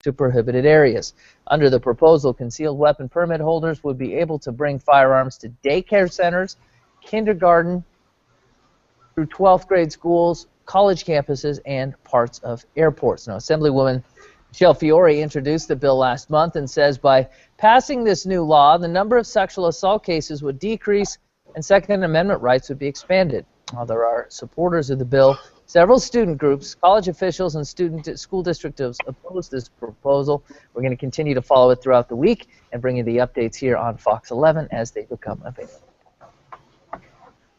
to prohibited areas. Under the proposal, concealed weapon permit holders would be able to bring firearms to daycare centers, kindergarten through 12th grade schools, college campuses, and parts of airports. Now, Assemblywoman Michelle Fiore introduced the bill last month and says by passing this new law, the number of sexual assault cases would decrease and Second Amendment rights would be expanded. While there are supporters of the bill, several student groups, college officials, and school districts oppose this proposal. We're going to continue to follow it throughout the week and bring you the updates here on Fox 11 as they become available.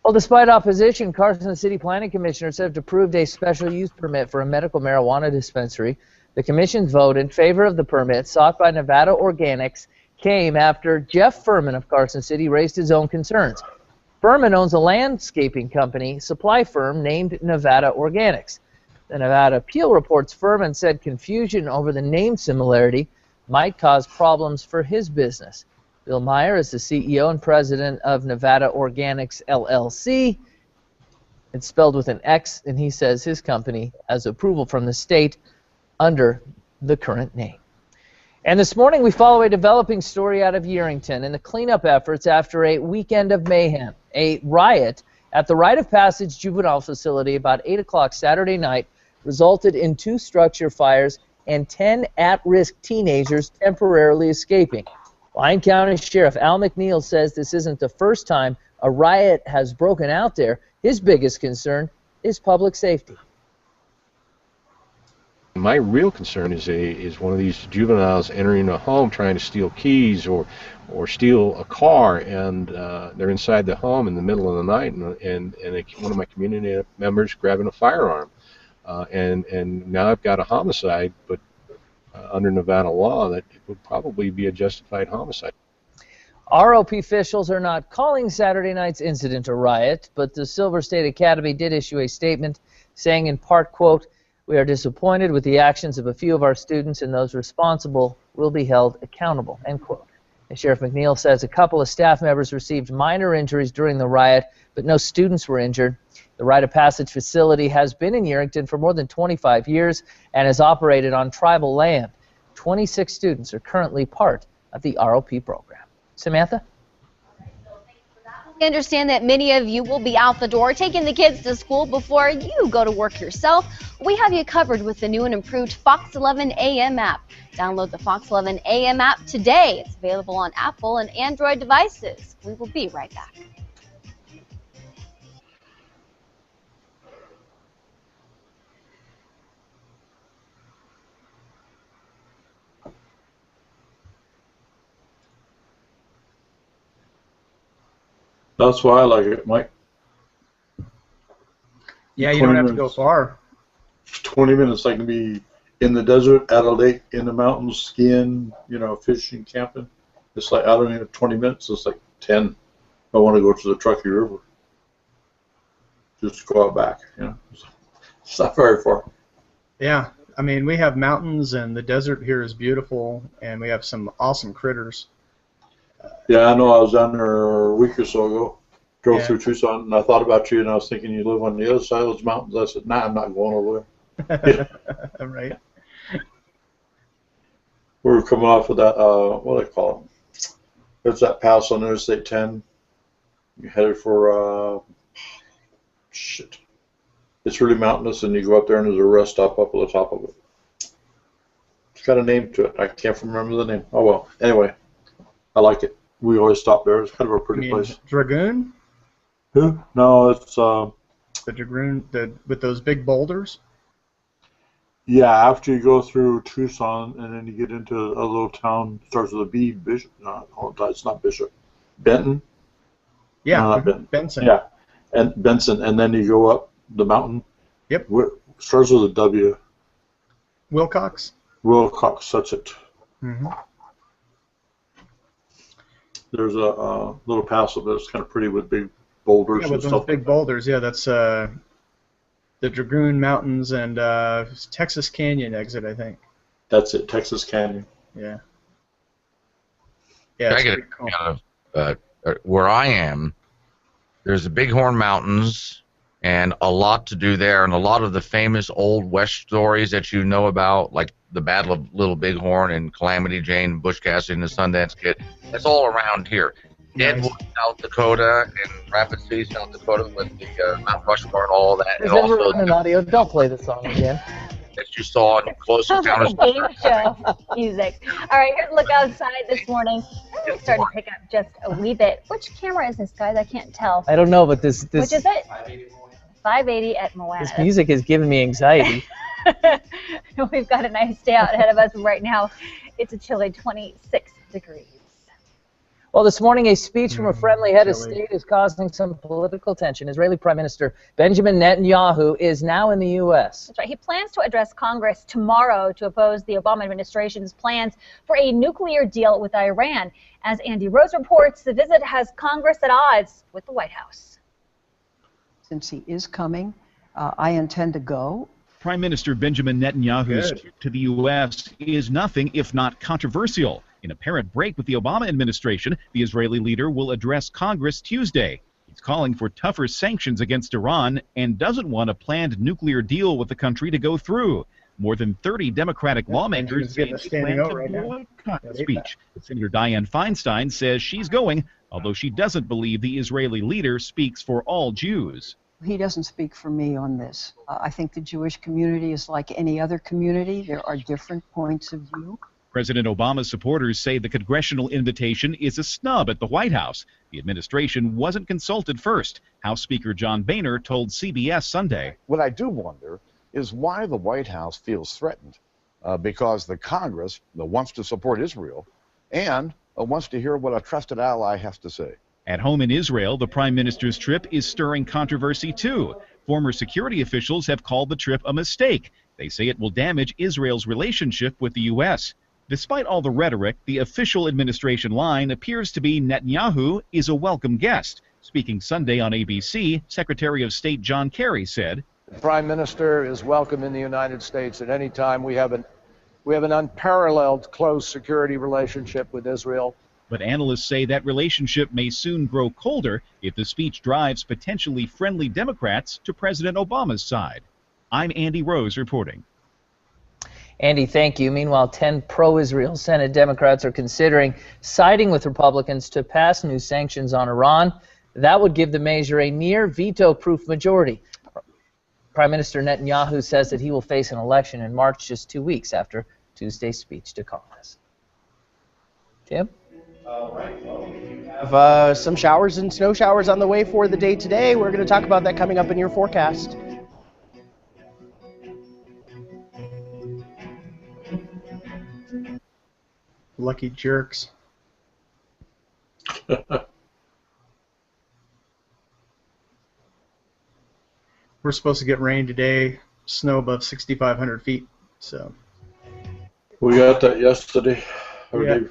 Well, despite opposition, Carson City Planning Commissioners have approved a special use permit for a medical marijuana dispensary. The commission's vote in favor of the permit sought by Nevada Organics came after Jeff Furman of Carson City raised his own concerns. Furman owns a landscaping company supply firm named Nevada Organics. The Nevada Appeal reports Furman said confusion over the name similarity might cause problems for his business. Bill Meyer is the CEO and president of Nevada Organics, LLC. It's spelled with an X, and he says his company has approval from the state under the current name. And this morning we follow a developing story out of Yerington and the cleanup efforts after a weekend of mayhem. A riot at the Rite of Passage juvenile facility about 8 o'clock Saturday night resulted in 2 structure fires and 10 at-risk teenagers temporarily escaping. Lyon County Sheriff Al McNeil says this isn't the first time a riot has broken out there. His biggest concern is public safety. My real concern is one of these juveniles entering a home trying to steal keys or steal a car, and they're inside the home in the middle of the night, and one of my community members grabbing a firearm, and now I've got a homicide, but under Nevada law that it would probably be a justified homicide. ROP officials are not calling Saturday night's incident a riot, but the Silver State Academy did issue a statement saying in part, quote, "We are disappointed with the actions of a few of our students, and those responsible will be held accountable," end quote. And Sheriff McNeil says a couple of staff members received minor injuries during the riot, but no students were injured. The Rite of Passage facility has been in Yerington for more than 25 years and has operated on tribal land. 26 students are currently part of the ROP program. Samantha? I understand that many of you will be out the door taking the kids to school before you go to work yourself. We have you covered with the new and improved Fox 11 AM app. Download the Fox 11 AM app today. It's available on Apple and Android devices. We will be right back. That's why I like it, Mike. Yeah, you don't have to go far. 20 minutes, I can be in the desert, at a lake, in the mountains, skiing, you know, fishing, camping. It's like, I don't even 20 minutes, it's like 10. I want to go to the Truckee River. Just go out back, you know. It's not very far. Yeah, I mean, we have mountains, and the desert here is beautiful, and we have some awesome critters. Yeah, I know. I was down there a week or so ago. Drove through Tucson, and I thought about you, and I was thinking you live on the other side of those mountains. I said, nah, I'm not going over there. Right. We were coming off of that, what do they call it? There's that pass on Interstate 10. You headed for, shit. It's really mountainous, and you go up there, and there's a rest stop up at the top of it. It's got a name to it. I can't remember the name. Oh, well. Anyway. I like it. We always stop there. It's kind of a pretty place. Dragoon? Who? No, it's the Dragoon, with those big boulders. Yeah, after you go through Tucson and then you get into a little town, starts with a B. Bishop. No, it's not Bishop. Benton. Yeah, no, not Benton. Benson. Yeah, and Benson, and then you go up the mountain. Yep. Starts with a W. Wilcox. Wilcox. That's it. Mm-hmm. There's a little pass up there that's kind of pretty with big boulders and stuff. Those big boulders, yeah, that's the Dragoon Mountains and Texas Canyon exit, I think. That's it, Texas Canyon. Yeah. Yeah, it's pretty cool. Where I am, there's the Bighorn Mountains and a lot to do there. And a lot of the famous Old West stories that you know about, like the Battle of Little Bighorn and Calamity Jane, Butch Cassidy and the Sundance Kid, that's all around here. Nice. Deadwood, South Dakota, and Rapid City, South Dakota, with the Mount Rushmore and all that. There's And never also an audio. Don't play the song again. that you saw in Close Sounds like Encounters. a game show music. All right, here's a look outside this morning. It's starting to pick up just a wee bit. Which camera is this, guys? I can't tell. I don't know, but this Which is it? 580 at Moana. this music is giving me anxiety. We've got a nice day out ahead of us right now. It's a chilly 26 degrees. Well, this morning, a speech from a friendly head of chilly. state is causing some political tension. Israeli Prime Minister Benjamin Netanyahu is now in the U.S. That's right. He plans to address Congress tomorrow to oppose the Obama administration's plans for a nuclear deal with Iran. As Andy Rose reports, the visit has Congress at odds with the White House. Since he is coming, I intend to go. Prime Minister Benjamin Netanyahu's Good. trip to the U.S. is nothing if not controversial. In apparent break with the Obama administration, the Israeli leader will address Congress Tuesday. He's calling for tougher sanctions against Iran and doesn't want a planned nuclear deal with the country to go through. More than 30 Democratic lawmakers Benjamin's getting a say they standing plan O to right now. boycott the I hate speech. Senator Dianne Feinstein says she's going, although she doesn't believe the Israeli leader speaks for all Jews. He doesn't speak for me on this. I think the Jewish community is like any other community. There are different points of view. President Obama's supporters say the congressional invitation is a snub at the White House. The administration wasn't consulted first. House Speaker John Boehner told CBS Sunday. What I do wonder is why the White House feels threatened, because the Congress wants to support Israel and wants to hear what a trusted ally has to say. At home in Israel, the prime minister's trip is stirring controversy too. Former security officials have called the trip a mistake. They say it will damage Israel's relationship with the U.S. Despite all the rhetoric, the official administration line appears to be Netanyahu is a welcome guest. Speaking Sunday on ABC, Secretary of State John Kerry said, The Prime Minister is welcome in the United States at any time. We have an unparalleled close security relationship with Israel. but analysts say that relationship may soon grow colder if the speech drives potentially friendly Democrats to President Obama's side. I'm Andy Rose reporting. Andy, thank you. Meanwhile, 10 pro-Israel Senate Democrats are considering siding with Republicans to pass new sanctions on Iran. That would give the measure a near veto-proof majority. Prime Minister Netanyahu says that he will face an election in March, just 2 weeks after Tuesday's speech to Congress. Tim? Have some showers and snow showers on the way for the day today. We're going to talk about that coming up in your forecast. Lucky jerks. We're supposed to get rain today, snow above 6,500 feet. So We got that yesterday, or Yeah. day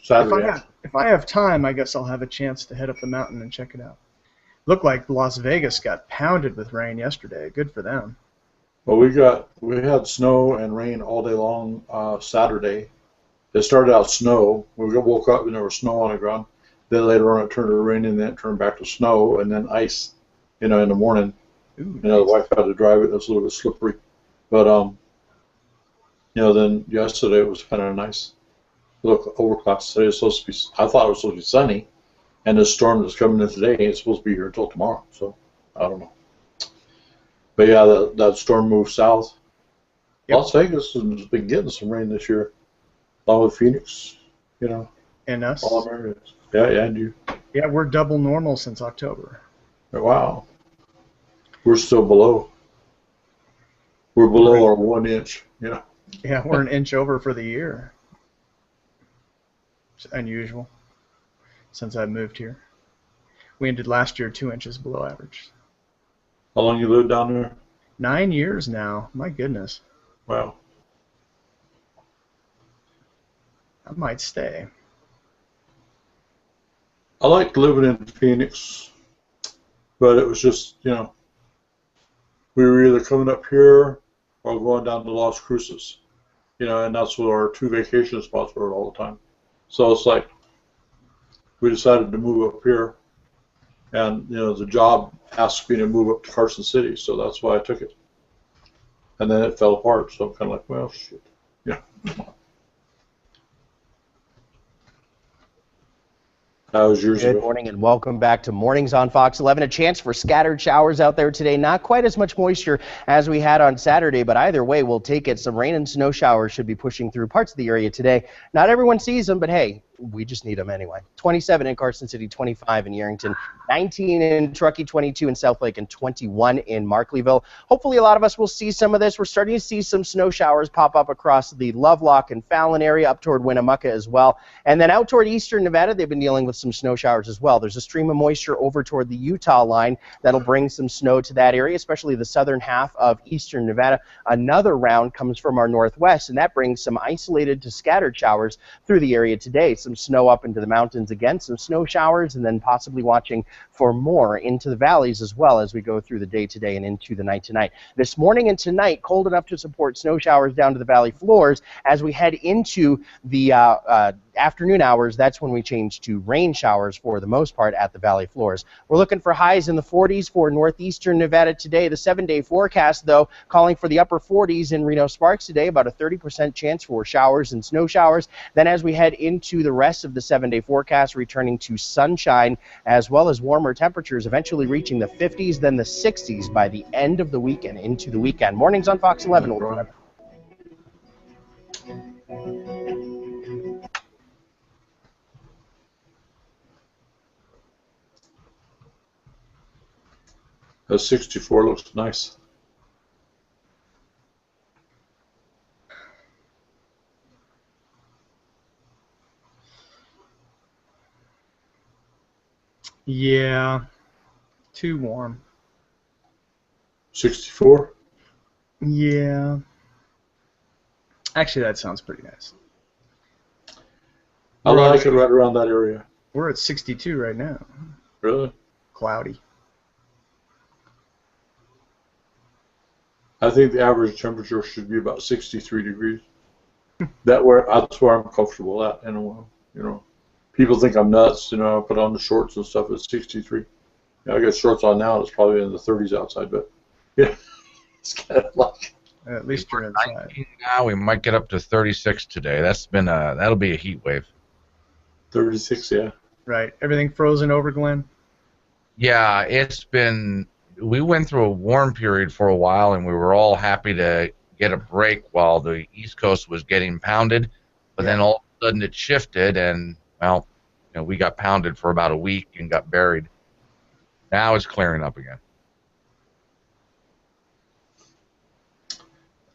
Saturday. if I have time, I guess I'll have a chance to head up the mountain and check it out. Looked like Las Vegas got pounded with rain yesterday. Good for them. Well, we had snow and rain all day long Saturday. It started out snow. We woke up and there was snow on the ground. Then later on it turned to rain and then it turned back to snow and then ice, in the morning. Ooh, The wife had to drive it. It was a little bit slippery. But, then yesterday it was kind of nice. Look, overcast today is supposed to be, I thought it was supposed to be sunny. And this storm that's coming in today ain't supposed to be here until tomorrow. So, I don't know. But yeah, that storm moved south. Yep. Las Vegas has been getting some rain this year. Along with Phoenix, and us. all areas. Yeah, and you. Yeah, we're double normal since October. Wow. We're still below. We're below our 1 inch, Yeah, we're an inch over for the year. It's unusual since I moved here. We ended last year 2 inches below average. How long you lived down there? 9 years now. My goodness. Wow. I might stay. I liked living in Phoenix, but it was just, we were either coming up here or going down to Las Cruces, and that's what our 2 vacation spots were all the time. So it's like we decided to move up here And, the job asked me to move up to Carson City, so that's why I took it. And then it fell apart, so I'm kind of like, well, shit. Yeah. How was yours? Good morning and welcome back to Mornings on Fox 11. A chance for scattered showers out there today. Not quite as much moisture as we had on Saturday, but either way, we'll take it. Some rain and snow showers should be pushing through parts of the area today. Not everyone sees them, but hey, we just need them anyway. 27 in Carson City, 25 in Yerington, 19 in Truckee, 22 in Southlake, and 21 in Markleeville. Hopefully a lot of us will see some of this. We're starting to see some snow showers pop up across the Lovelock and Fallon area, up toward Winnemucca as well. And then out toward eastern Nevada, they've been dealing with some snow showers as well. There's a stream of moisture over toward the Utah line that'll bring some snow to that area, especially the southern half of eastern Nevada. Another round comes from our northwest, and that brings some isolated to scattered showers through the area today. Some snow up into the mountains again, some snow showers, and then possibly watching for more into the valleys as well as we go through the day today and into the night tonight. This morning and tonight, cold enough to support snow showers down to the valley floors. As we head into the afternoon hours, that's when we change to rain showers for the most part at the valley floors. We're looking for highs in the 40s for northeastern Nevada today. The 7-day forecast, though, calling for the upper 40s in Reno-Sparks today, about a 30% chance for showers and snow showers. Then as we head into the rest of the 7-day forecast, returning to sunshine as well as warmer temperatures, eventually reaching the 50s, then the 60s by the end of the weekend into the weekend. Mornings on Fox 11. The 64 looks nice. Yeah, too warm. 64? Yeah. Actually, that sounds pretty nice. I like it right around that area. We're at 62 right now. Really? Cloudy. I think the average temperature should be about 63 degrees. That's where I'm comfortable at. And people think I'm nuts. I put on the shorts and stuff at 63. I got shorts on now. It's probably in the 30s outside, but yeah, it's kind of like. At least you're inside. Now we might get up to 36 today. That'll be a heat wave. 36, yeah. Right. Everything frozen over, Glenn? Yeah, we went through a warm period for a while, and we were all happy to get a break while the East Coast was getting pounded. But then all of a sudden it shifted, and, well, we got pounded for about a week and got buried. Now it's clearing up again.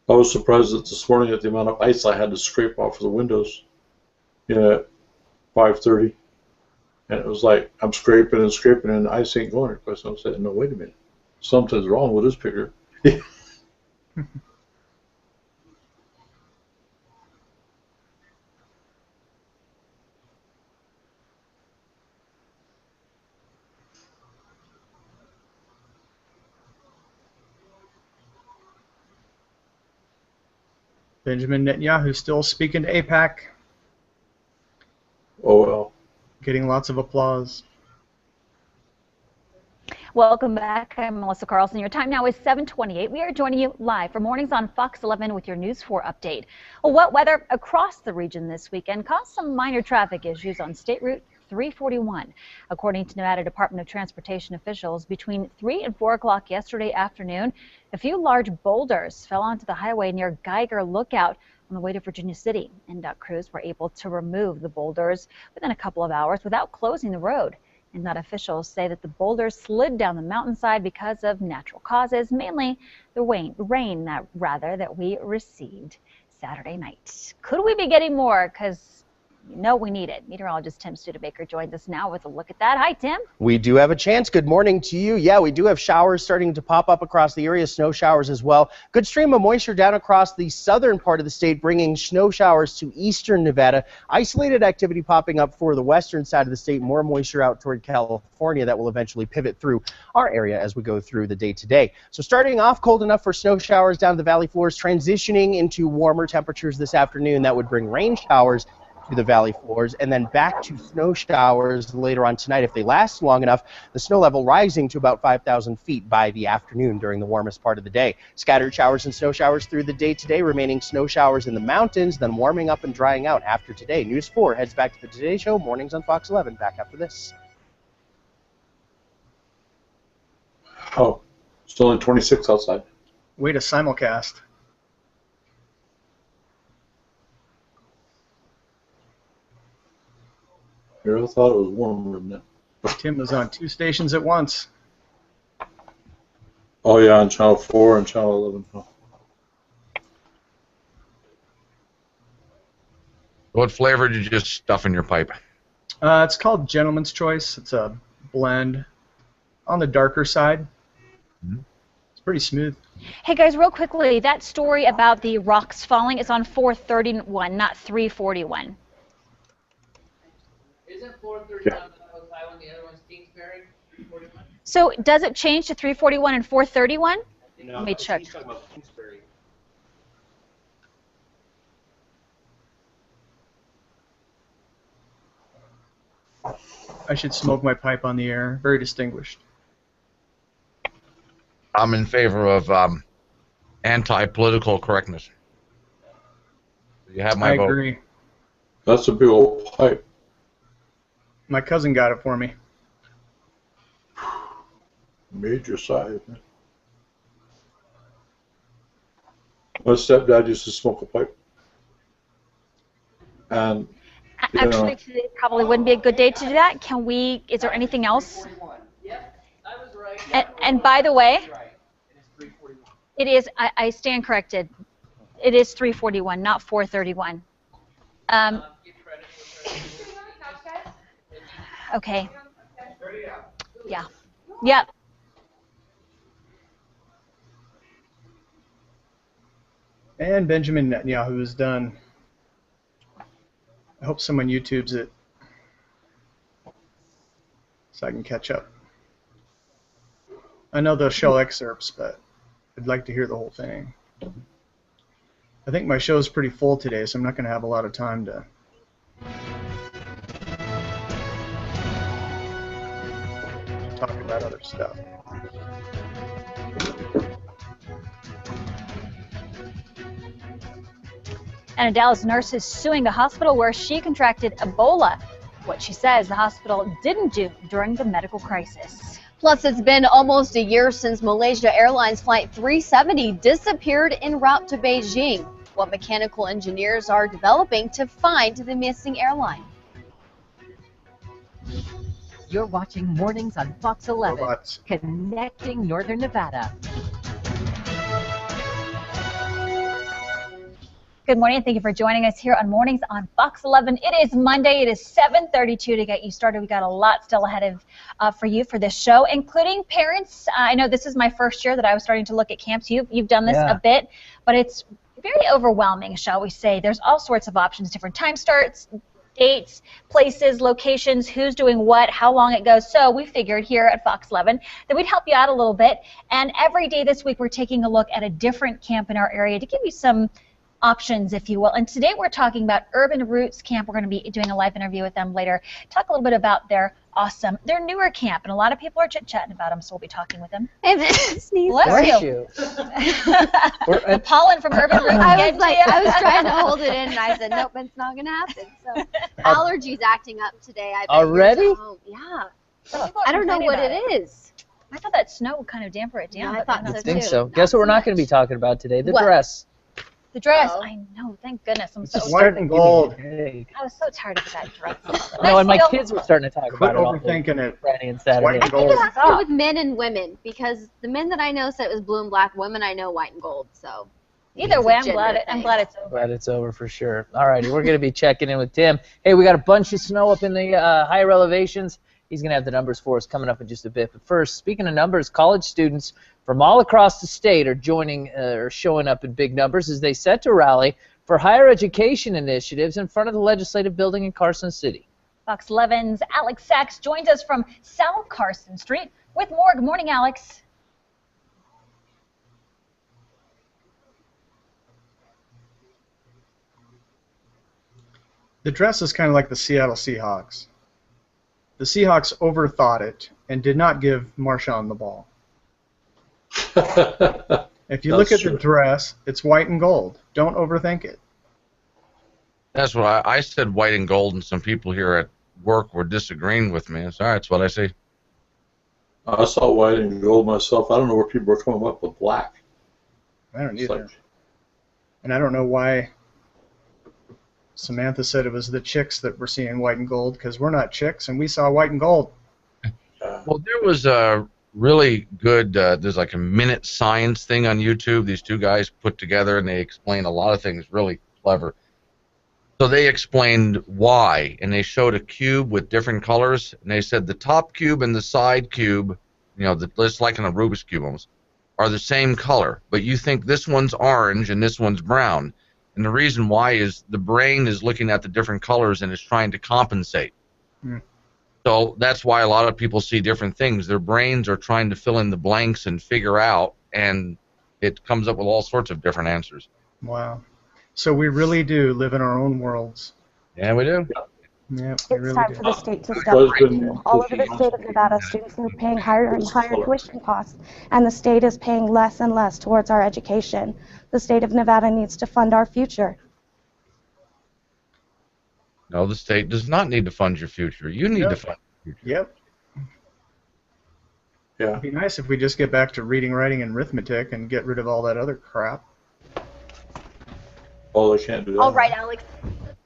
I was surprised this morning at the amount of ice I had to scrape off of the windows at 5:30. And it was like, I'm scraping and scraping, and the ice ain't going anywhere. So I'm saying, no, wait a minute. Something's wrong with this picker. Benjamin Netanyahu still speaking to AIPAC. Oh, well. Getting lots of applause. Welcome back. I'm Melissa Carlson. Your time now is 7:28. We are joining you live for Mornings on Fox 11 with your News 4 update. Well, wet weather across the region this weekend caused some minor traffic issues on State Route 341. According to Nevada Department of Transportation officials, between 3 and 4 o'clock yesterday afternoon, a few large boulders fell onto the highway near Geiger Lookout on the way to Virginia City. NDOT crews were able to remove the boulders within a couple of hours without closing the road. NDOT officials say that the boulders slid down the mountainside because of natural causes, mainly the rain that we received Saturday night. Could we be getting more? Because we need it. Meteorologist Tim Studebaker joins us now with a look at that. Hi, Tim. We do have a chance. Good morning to you. Yeah, we do have showers starting to pop up across the area, snow showers as well. Good stream of moisture down across the southern part of the state, bringing snow showers to eastern Nevada. Isolated activity popping up for the western side of the state, more moisture out toward California that will eventually pivot through our area as we go through the day today. So starting off cold enough for snow showers down the valley floors, transitioning into warmer temperatures this afternoon that would bring rain showers to the valley floors, and then back to snow showers later on tonight if they last long enough, the snow level rising to about 5,000 feet by the afternoon during the warmest part of the day. Scattered showers and snow showers through the day today, remaining snow showers in the mountains, then warming up and drying out after today. News 4 heads back to the Today Show, mornings on Fox 11. Back after this. Oh, it's only 26 outside. Way to simulcast. I thought it was warmer than that. Tim was on 2 stations at once. Oh yeah, on Channel 4 and Channel 11. Oh. What flavor did you just stuff in your pipe? It's called Gentleman's Choice. It's a blend on the darker side. It's pretty smooth. Hey guys, real quickly, that story about the rocks falling is on 431, not 341. Isn't 431 on Oak Island, the other one's Kingsbury? 341? So does it change to 341 and 431? No, Let me check. he's talking about Kingsbury. I should smoke my pipe on the air. Very distinguished. I'm in favor of anti-political correctness. You have my I vote. agree. That's a big old pipe. My cousin got it for me. Major size. My stepdad used to smoke a pipe. And Actually, today probably wouldn't be a good day to do that. Can we, is there anything else? Yep, I was right. And by the way, it is, I stand corrected. It is 341, not 431. Okay. Yeah. Yep. And Benjamin Netanyahu is done. I hope someone YouTubes it so I can catch up. I know they'll show excerpts, but I'd like to hear the whole thing. I think my show's pretty full today, so I'm not going to have a lot of time to talk about other stuff. And a Dallas nurse is suing a hospital where she contracted Ebola. What she says the hospital didn't do during the medical crisis. Plus, it's been almost a year since Malaysia Airlines Flight 370 disappeared en route to Beijing. What mechanical engineers are developing to find the missing airline. You're watching Mornings on Fox 11, Robots. connecting Northern Nevada. Good morning, and thank you for joining us here on Mornings on Fox 11. It is Monday. It is 7:32 to get you started. We got a lot still ahead of for you for this show, including parents. I know this is my first year that I was starting to look at camps. You've done this a bit, but it's very overwhelming, shall we say. There's all sorts of options, different time starts, dates, places, locations, who's doing what, how long it goes. So we figured here at Fox 11 that we'd help you out a little bit. And every day this week we're taking a look at a different camp in our area to give you some options, if you will. And today we're talking about Urban Roots Camp. We're going to be doing a live interview with them later. Talk a little bit about their newer camp, and a lot of people are chit-chatting about them, so we'll be talking with them. Sneeze. Bless you. The pollen from Urban Roots. I was trying to hold it in, and I said, nope, it's not going to happen. So allergies acting up today. I bet Already? yours at home. Yeah. I don't know what it is. I thought that snow would kind of damper it down. Yeah, I but thought no. so I think too. so. Guess what we're not going to be talking about today? The What? dress. The dress. Oh. I know. Thank goodness. I'm It's so just White starting and to give me gold. a headache. I was so tired of that dress. No, and my Nice kids were starting to talk Quit about it all day, overthinking it. Friday and It's white Saturday. and I think gold. it has to do with men and women, because the men that I know said it was blue and black. Women I know white and gold. So Either It's way, a I'm glad gender thing. it's over. Glad it's over for sure. All righty, we're going to be checking in with Tim. Hey, we got a bunch of snow up in the higher elevations. He's going to have the numbers for us coming up in just a bit. But first, speaking of numbers, college students from all across the state are showing up in big numbers as they set to rally for higher education initiatives in front of the legislative building in Carson City. Fox 11's Alex Sachs joins us from South Carson Street with more. Good morning, Alex. The dress is kind of like the Seattle Seahawks. The Seahawks overthought it and did not give Marshawn the ball. If you look at the dress, it's white and gold. Don't overthink it. That's what I said, white and gold, and some people here at work were disagreeing with me. It's all right, that's what I see. I saw white and gold myself. I don't know where people are coming up with black. I don't either. And I don't know why Samantha said it was the chicks that were seeing white and gold, because we're not chicks, and we saw white and gold. Well, there was a really good, there's like a minute science thing on YouTube. These two guys put together, and they explain a lot of things really clever. So they explained why, and they showed a cube with different colors, and they said the top cube and the side cube, you know, just like in a Rubik's Cube almost, are the same color, but you think this one's orange and this one's brown. And the reason why is the brain is looking at the different colors and is trying to compensate. So that's why a lot of people see different things. Their brains are trying to fill in the blanks and figure out, and it comes up with all sorts of different answers. Wow. So we really do live in our own worlds. Yeah, we do. Yeah, It's time for the state to step up. All over the state of Nevada, students are paying higher and higher tuition costs, and the state is paying less and less towards our education. The state of Nevada needs to fund our future. No, the state does not need to fund your future. You need to fund your future. Yep. Yeah. It'd be nice if we just get back to reading, writing, and arithmetic and get rid of all that other crap. Oh, they can't do that. All right, Alex.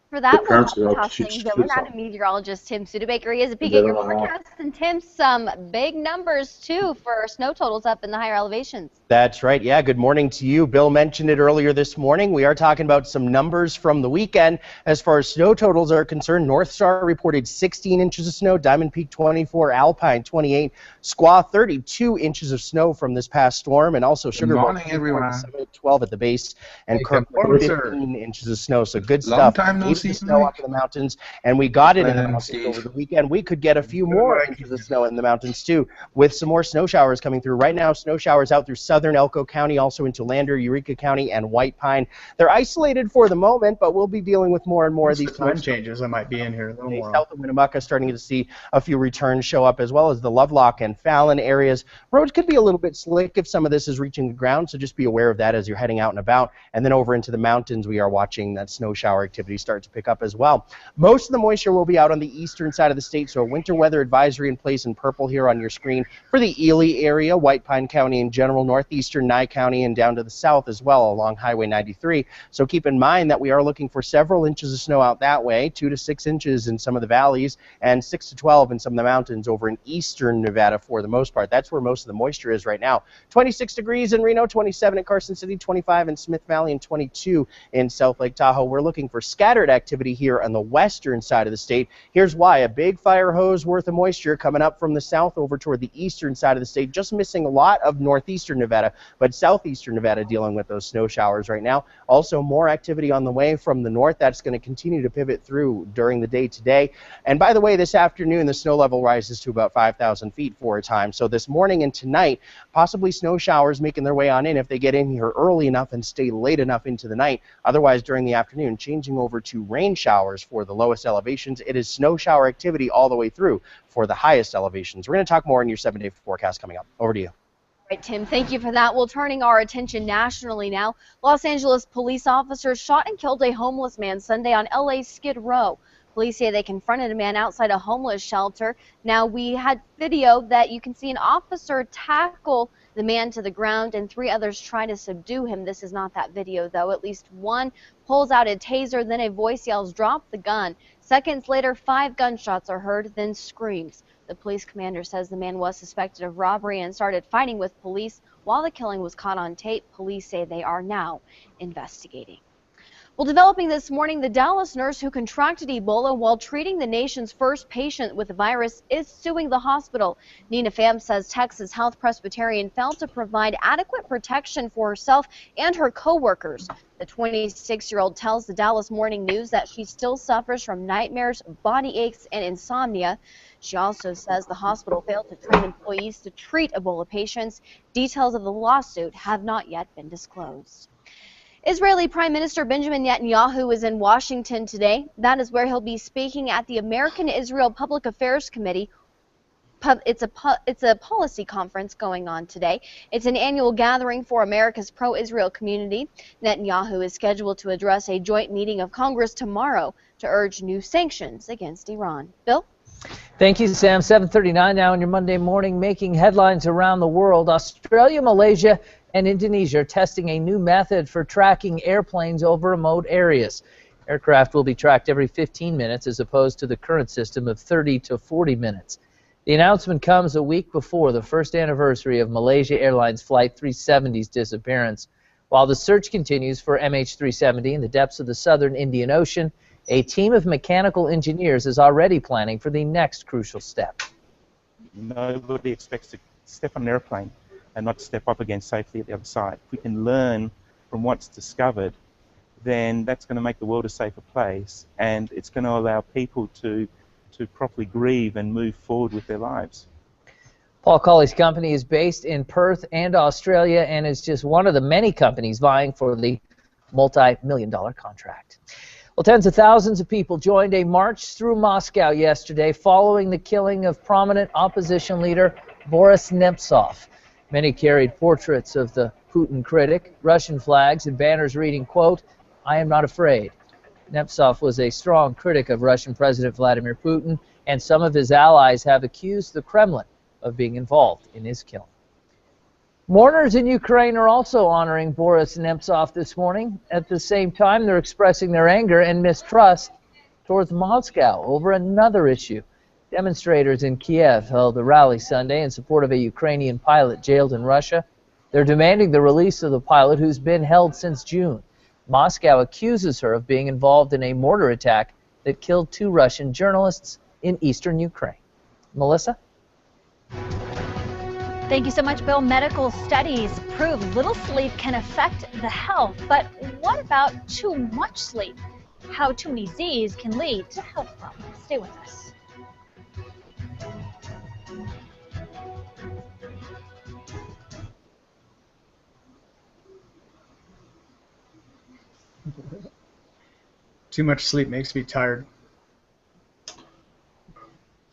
For that, The parents we'll are talk out to things. teach We're kids not a something. meteorologist. Tim Studebaker. He has a peek They at your don't know. forecast. And Tim, some big numbers, too, for snow totals up in the higher elevations. That's right. Yeah, good morning to you. Bill mentioned it earlier this morning. We are talking about some numbers from the weekend. As far as snow totals are concerned, North Star reported 16 inches of snow, Diamond Peak 24, Alpine 28, Squaw 32 inches of snow from this past storm, and also Sugar Bowl morning, everyone. 12 at the base, and Hey, Kirk good morning, 15 inches of snow. So good Long stuff. time no Inches see, of snow Mike. up in the mountains, and we got it in the And mountains Steve. over the weekend. We could get a few more inches of snow in the mountains too, with some more snow showers coming through. Right now, snow showers out through southern Elko County, also into Lander, Eureka County, and White Pine. They're isolated for the moment, but we'll be dealing with more and more of Once these the time changes, I might be in here a little more. south of Winnemucca, starting to see a few returns show up, as well as the Lovelock and Fallon areas. Roads could be a little bit slick if some of this is reaching the ground, so just be aware of that as you're heading out and about. And then over into the mountains, we are watching that snow shower activity start to pick up as well. Most of the moisture will be out on the eastern side of the state, so a winter weather advisory in place in purple here on your screen for the Ely area, White Pine County in general, northeastern Nye County, and down to the south as well along Highway 93. So keep in mind that we are looking for several inches of snow out that way, 2 to 6 inches in some of the valleys, and 6 to 12 in some of the mountains over in eastern Nevada for the most part. That's where most of the moisture is right now. 26 degrees in Reno, 27 at Carson City, 25 in Smith Valley, and 22 in South Lake Tahoe. We're looking for scattered activity here on the western side of the state. Here's why. A big fire hose worth of moisture coming up from the south over toward the eastern side of the state, just missing a lot of northeastern Nevada, but southeastern Nevada dealing with those snow showers right now. Also, more activity on the way from the north. That's going to continue to pivot through during the day today. And by the way, this afternoon, the snow level rises to about 5,000 feet for a time. So this morning and tonight, possibly snow showers making their way on in if they get in here early enough and stay late enough into the night. Otherwise, during the afternoon, changing over to rain showers for the lowest elevations. It is snow shower activity all the way through for the highest elevations. We're going to talk more in your 7-day forecast coming up. Over to you. All right, Tim, thank you for that. Well, turning our attention nationally now, Los Angeles police officers shot and killed a homeless man Sunday on LA's Skid Row. Police say they confronted a man outside a homeless shelter. Now, we had video that you can see an officer tackle the man to the ground and 3 others try to subdue him. This is not that video, though. At least one pulls out a taser, then a voice yells, "Drop the gun." Seconds later, 5 gunshots are heard, then screams. The police commander says the man was suspected of robbery and started fighting with police. While the killing was caught on tape, police say they are now investigating. Well, developing this morning, the Dallas nurse who contracted Ebola while treating the nation's first patient with the virus is suing the hospital. Nina Pham says Texas Health Presbyterian failed to provide adequate protection for herself and her co-workers. The 26-year-old tells the Dallas Morning News that she still suffers from nightmares, body aches, and insomnia. She also says the hospital failed to train employees to treat Ebola patients. Details of the lawsuit have not yet been disclosed. Israeli Prime Minister Benjamin Netanyahu is in Washington today. That is where he'll be speaking at the American Israel Public Affairs Committee. It's a policy conference going on today. It's an annual gathering for America's pro-Israel community. Netanyahu is scheduled to address a joint meeting of Congress tomorrow to urge new sanctions against Iran. Bill? Thank you, Sam. 7:39 now on your Monday morning, making headlines around the world. Australia, Malaysia, and Indonesia are testing a new method for tracking airplanes over remote areas. Aircraft will be tracked every 15 minutes as opposed to the current system of 30 to 40 minutes. The announcement comes a week before the first anniversary of Malaysia Airlines Flight 370's disappearance. While the search continues for MH370 in the depths of the southern Indian Ocean, a team of mechanical engineers is already planning for the next crucial step. Nobody expects to step on an airplane and not step up again safely at the other side. If we can learn from what's discovered, then that's going to make the world a safer place, and it's going to allow people to properly grieve and move forward with their lives. Paul Colley's company is based in Perth and Australia and is just one of the many companies vying for the multi-million-dollar contract. Well, tens of thousands of people joined a march through Moscow yesterday following the killing of prominent opposition leader Boris Nemtsov. Many carried portraits of the Putin critic, Russian flags, and banners reading, quote, "I am not afraid." Nemtsov was a strong critic of Russian President Vladimir Putin, and some of his allies have accused the Kremlin of being involved in his killing. Mourners in Ukraine are also honoring Boris Nemtsov this morning. At the same time, they're expressing their anger and mistrust towards Moscow over another issue. Demonstrators in Kiev held a rally Sunday in support of a Ukrainian pilot jailed in Russia. They're demanding the release of the pilot who's been held since June. Moscow accuses her of being involved in a mortar attack that killed 2 Russian journalists in eastern Ukraine. Melissa? Thank you so much, Bill. Medical studies prove little sleep can affect the health, but what about too much sleep? How too many Z's can lead to health problems. Stay with us. Too much sleep makes me tired.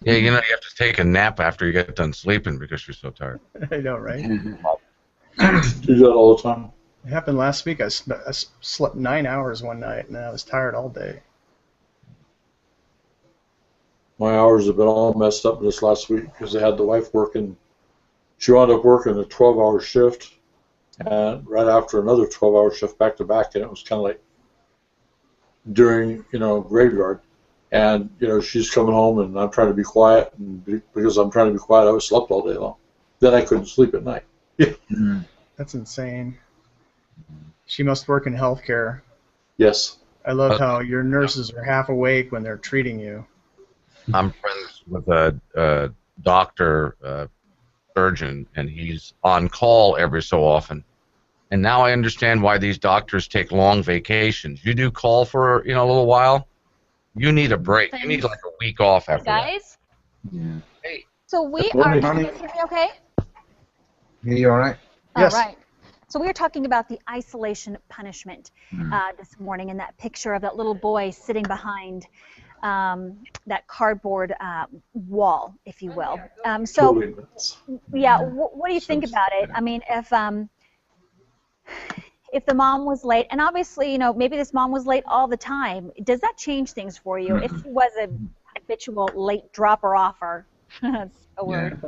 Yeah, you know, you have to take a nap after you get done sleeping because you're so tired. I know, right? Do that all the time. It happened last week. I slept 9 hours one night, and I was tired all day. My hours have been all messed up this last week because I had the wife working. She wound up working a 12-hour shift, and right after another 12-hour shift back to back, and it was kind of like during, graveyard. And, she's coming home, and I'm trying to be quiet, and because I'm trying to be quiet, I was slept all day long. Then I couldn't sleep at night. That's insane. She must work in healthcare. Yes. I love how your nurses are half awake when they're treating you. I'm friends with a doctor, surgeon, and he's on call every so often. And now I understand why these doctors take long vacations. You do call for a little while, you need a break. You need like a week off after Guys? that. Yeah. Hey. So we are. Can you hear me okay? You all right? Yes. All right. So we were talking about the isolation punishment this morning, and that picture of that little boy sitting behind that cardboard wall, if you will. Yeah, what do you think about it? I mean, if the mom was late, and obviously, maybe this mom was late all the time, does that change things for you? If she was a habitual late dropper-offer, that's a word.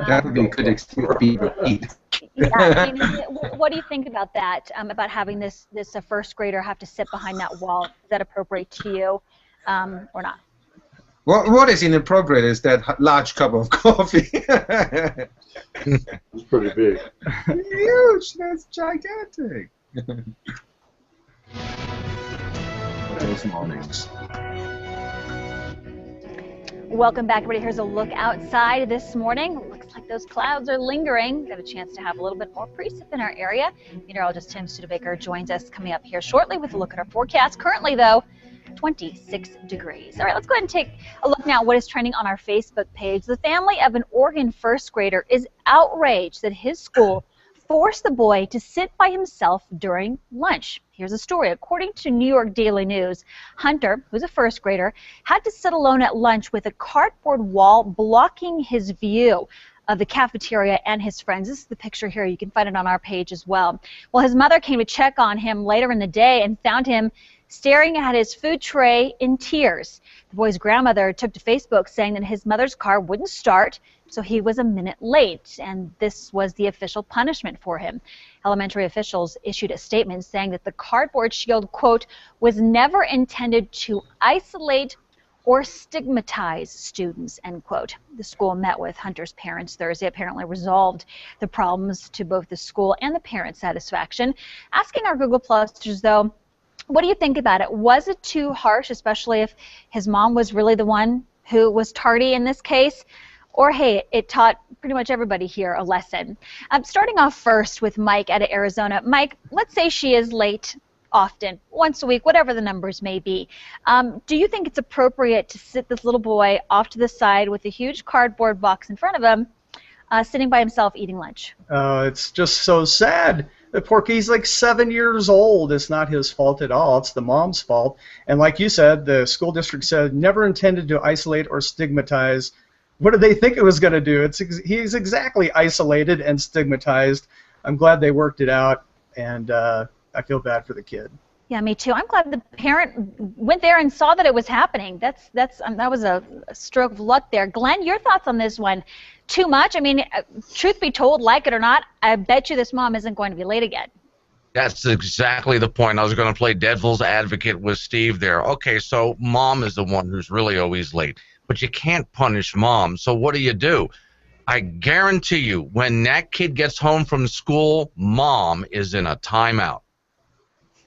That would be a good excuse for people to eat. Yeah, what do you think about that, about having this first grader have to sit behind that wall? Is that appropriate to you or not? What is inappropriate is that large cup of coffee. It's pretty big. Huge. That's gigantic. Those mornings. Welcome back, everybody. Here's a look outside this morning. Looks like those clouds are lingering. Got a chance to have a little bit more precip in our area. Meteorologist Tim Studebaker joins us coming up here shortly with a look at our forecast. Currently, though, 26 degrees. All right, let's go ahead and take a look now at what is trending on our Facebook page. The family of an Oregon first grader is outraged that his school forced the boy to sit by himself during lunch. Here's a story. According to New York Daily News, Hunter, who's a first grader, had to sit alone at lunch with a cardboard wall blocking his view of the cafeteria and his friends. This is the picture here. You can find it on our page as well. Well, his mother came to check on him later in the day and found him staring at his food tray in tears. The boy's grandmother took to Facebook saying that his mother's car wouldn't start, so he was a minute late, and this was the official punishment for him. Elementary officials issued a statement saying that the cardboard shield, quote, was never intended to isolate or stigmatize students, end quote. The school met with Hunter's parents Thursday, apparently resolved the problems to both the school and the parents' satisfaction. Asking our Google Plusers, though, what do you think about it? Was it too harsh, especially if his mom was really the one who was tardy in this case? Or, hey, it taught pretty much everybody here a lesson. Starting off first with Mike out of Arizona. Mike, let's say she is late often, once a week, whatever the numbers may be. Do you think it's appropriate to sit this little boy off to the side with a huge cardboard box in front of him, sitting by himself eating lunch? It's just so sad. The poor kid's like 7 years old. It's not his fault at all. It's the mom's fault. And like you said, the school district said never intended to isolate or stigmatize. What did they think it was going to do? He's exactly isolated and stigmatized. I'm glad they worked it out, and I feel bad for the kid. Yeah, me too. I'm glad the parent went there and saw that it was happening. That was a stroke of luck there. Glenn, your thoughts on this one? Too much? I mean, truth be told, like it or not, I bet you this mom isn't going to be late again. That's exactly the point. I was going to play devil's advocate with Steve there. Okay, so mom is the one who's really always late, but you can't punish mom. So what do? I guarantee you, when that kid gets home from school, mom is in a timeout.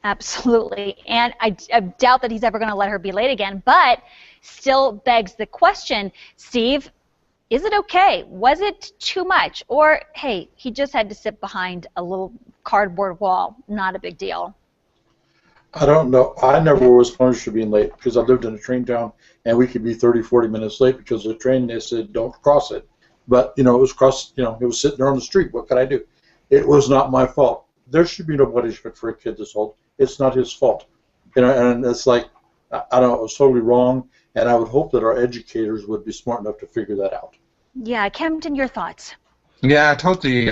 Absolutely, and I doubt that he's ever going to let her be late again, but still begs the question, Steve, is it okay? Was it too much? Or, hey, he just had to sit behind a little cardboard wall, not a big deal. I don't know. I never was punished for being late because I lived in a train town and we could be 30, 40 minutes late because the train, they said, don't cross it. But, it was it was sitting there on the street. What could I do? It was not my fault. There should be no punishment for a kid this old. It's not his fault. And it's like, I don't know, it was totally wrong, and I would hope that our educators would be smart enough to figure that out. Yeah, Kempton, your thoughts? Yeah, totally.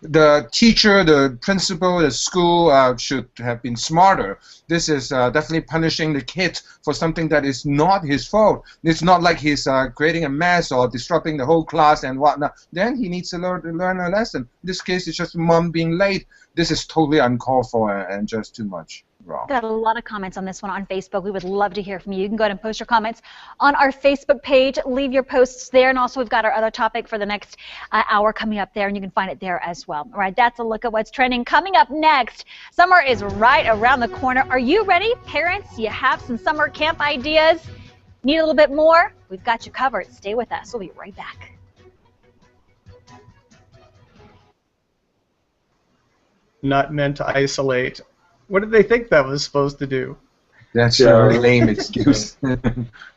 The teacher, the principal, the school should have been smarter. This is definitely punishing the kid for something that is not his fault. It's not like he's creating a mess or disrupting the whole class and whatnot. Then he needs to learn a lesson. In this case, it's just mom being late. This is totally uncalled for and just too much. Wrong. Got a lot of comments on this one on Facebook. We would love to hear from you. You can go ahead and post your comments on our Facebook page. Leave your posts there, and also we've got our other topic for the next hour coming up there, and you can find it there as well. All right, that's a look at what's trending. Coming up next, summer is right around the corner. Are you ready? Parents, you have some summer camp ideas? Need a little bit more? We've got you covered. Stay with us. We'll be right back. Not meant to isolate. What did they think that was supposed to do? That's a really lame excuse.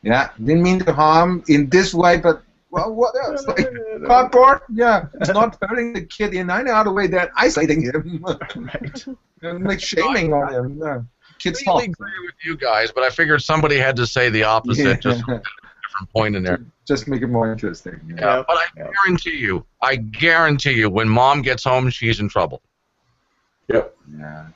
Yeah, didn't mean to harm in this way, but well, what else? Like cardboard? Yeah, it's not hurting the kid in any other way than isolating him. Right. Like shaming on him. Yeah. Kids I agree with you guys, but I figured somebody had to say the opposite, just from a different point in there. Just make it more interesting. Yeah, but I guarantee you, when mom gets home, she's in trouble. Yep. Yeah.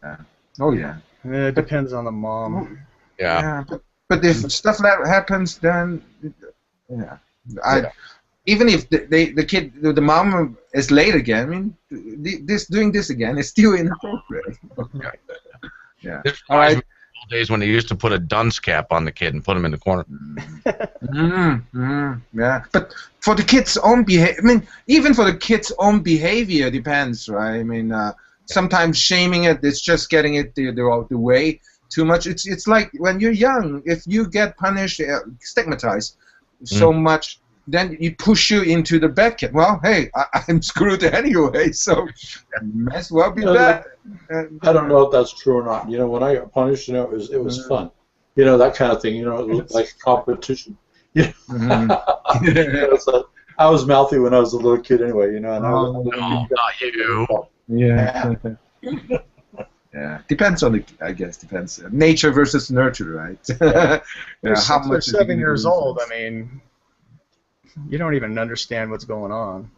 Yeah. Oh yeah. It depends on the mom. Yeah. But if stuff like that happens, then even if the mom is late again, I mean, doing this again is still inappropriate. Yeah. All right. Days when they used to put a dunce cap on the kid and put him in the corner. Yeah, but for the kid's own behavior, I mean, even for the kid's own behavior depends, right? I mean, sometimes shaming it is just getting it the way too much. It's like when you're young, if you get punished, stigmatized so much, then you push you into the bad kid. Well, hey, I'm screwed anyway, so might as well be bad. I don't know if that's true or not. When I got punished, it was fun. That kind of thing. It looked like a competition. It's like, I was mouthy when I was a little kid anyway, and I was. No, not you. Yeah. Yeah. Depends on I guess depends. Nature versus nurture, right? They're how 6 or much is 7 it years gonna old. I mean, you don't even understand what's going on.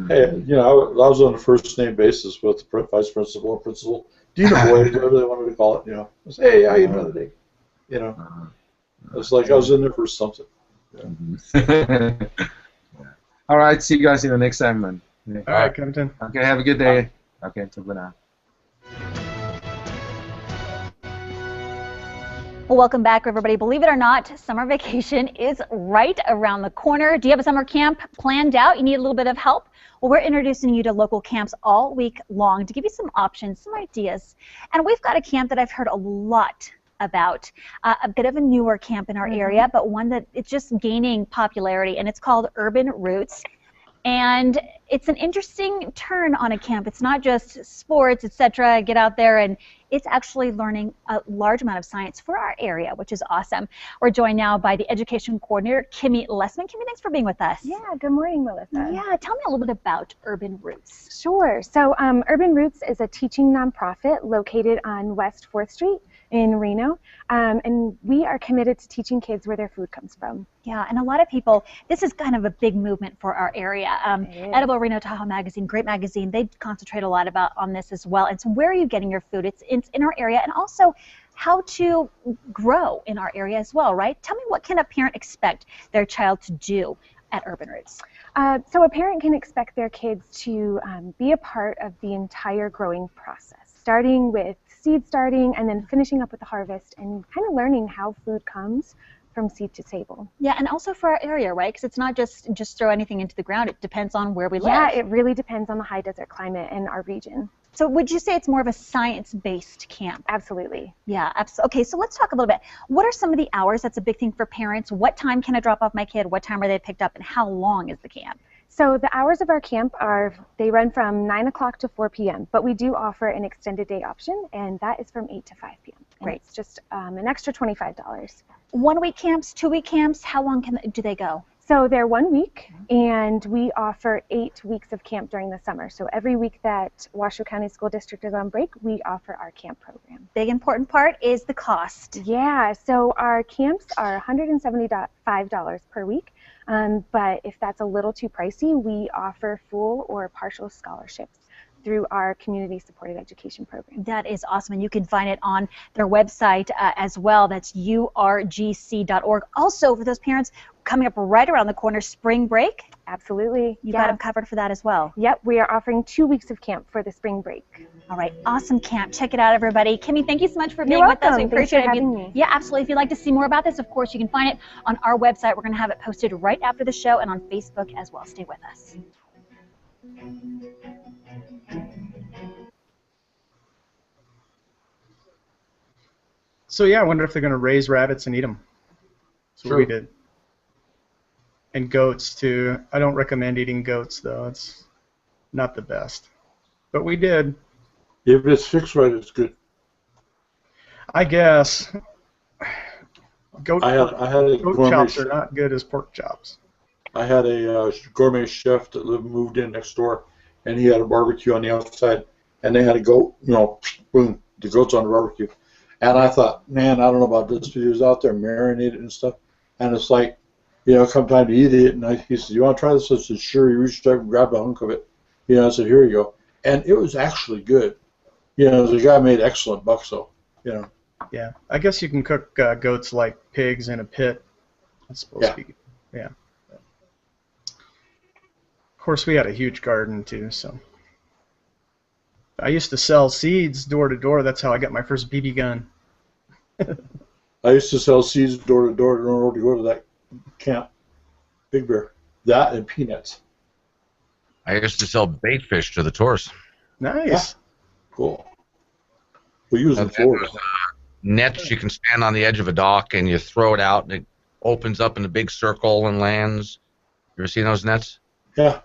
Hey, I was on a first name basis with the vice principal and principal, dean of boys, whatever they wanted to call it. I say, hey, how you doing today? It's like I was in there for something. All right, see you guys in the next segment. All right, Captain. Okay, have a good day. Okay, bye now. Well, welcome back, everybody. Believe it or not, summer vacation is right around the corner. Do you have a summer camp planned out? You need a little bit of help? Well, we're introducing you to local camps all week long to give you some options, some ideas. And we've got a camp that I've heard a lot about, a bit of a newer camp in our area, but one that it's just gaining popularity, and it's called Urban Roots. And it's an interesting turn on a camp. It's not just sports, etc. Get out there, and it's actually learning a large amount of science for our area, which is awesome. We're joined now by the education coordinator, Kimmy Lessman. Kimmy, thanks for being with us. Yeah, good morning, Melissa. Yeah, tell me a little bit about Urban Roots. Sure. So Urban Roots is a teaching nonprofit located on West 4th Street in Reno, and we are committed to teaching kids where their food comes from. Yeah, and a lot of people, this is kind of a big movement for our area. Edible Reno Tahoe Magazine, great magazine, they concentrate a lot on this as well. And so where are you getting your food? It's in our area, and also how to grow in our area as well, right? Tell me, what can a parent expect their child to do at Urban Roots? So a parent can expect their kids to be a part of the entire growing process, starting with seed starting and then finishing up with the harvest, and kind of learning how food comes from seed to table. Yeah, and also for our area, right? Because it's not just throw anything into the ground. It depends on where we live. Yeah, it really depends on the high desert climate in our region. So would you say it's more of a science-based camp? Absolutely. Yeah, absolutely. Okay, so let's talk a little bit. What are some of the hours? That's a big thing for parents. What time can I drop off my kid? What time are they picked up? And how long is the camp? So the hours of our camp they run from 9 o'clock to 4 p.m., but we do offer an extended day option, and that is from 8 to 5 p.m. Great. It's just an extra $25. 1 week camps, 2 week camps, how long do they go? So they're 1 week, and we offer 8 weeks of camp during the summer. So every week that Washoe County School District is on break, we offer our camp program. Big important part is the cost. Yeah, so our camps are $175 per week. But if that's a little too pricey, we offer full or partial scholarships through our community supported education program. That is awesome, and you can find it on their website as well. That's urgc.org. Also, for those parents coming up right around the corner, spring break. Absolutely. You've got them covered for that as well. Yep, we are offering 2 weeks of camp for the spring break. All right, awesome camp. Check it out, everybody. Kimmy, thank you so much for being You're with us. welcome. We appreciate Thanks for it. having me. Yeah, absolutely. If you'd like to see more about this, of course, you can find it on our website. We're going to have it posted right after the show and on Facebook as well. Stay with us. So yeah, I wonder if they're going to raise rabbits and eat them. That's what we did. And goats too. I don't recommend eating goats though. It's not the best. But we did. If it's fixed right, it's good. I guess. Goat, I had a goat gourmet chops chef. are not good as pork chops. I had a gourmet chef that moved in next door, and he had a barbecue on the outside, and they had a goat, boom, the goat's on the barbecue. And I thought, man, I don't know about this. He was out there marinated and stuff, and it's like, come time to eat it, and he said, you want to try this? I said, sure. He reached up and grabbed a hunk of it. I said, here you go. And it was actually good. The guy made excellent buckso, Yeah, I guess you can cook goats like pigs in a pit. That's supposed to be, yeah. Of course, we had a huge garden too, so. I used to sell seeds door to door. That's how I got my first BB gun. I used to sell seeds door to door in order to go to that camp, Big Bear. That and peanuts. I used to sell bait fish to the tourists. Nice. Cool. We use them for nets. You can stand on the edge of a dock and you throw it out and it opens up in a big circle and lands. You ever seen those nets? Yeah.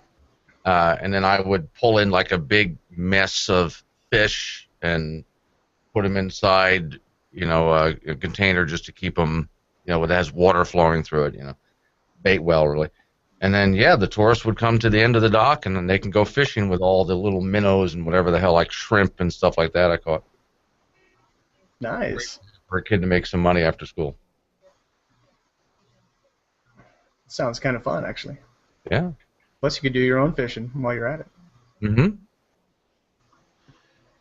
And then I would pull in like a big mess of fish and put them inside, a container just to keep them, that has water flowing through it, bait well really. And then, yeah, the tourists would come to the end of the dock, and then they can go fishing with all the little minnows and whatever the hell, like shrimp and stuff like that I caught. Nice. For a kid to make some money after school. Sounds kind of fun, actually. Yeah. Plus, you could do your own fishing while you're at it. Mm-hmm.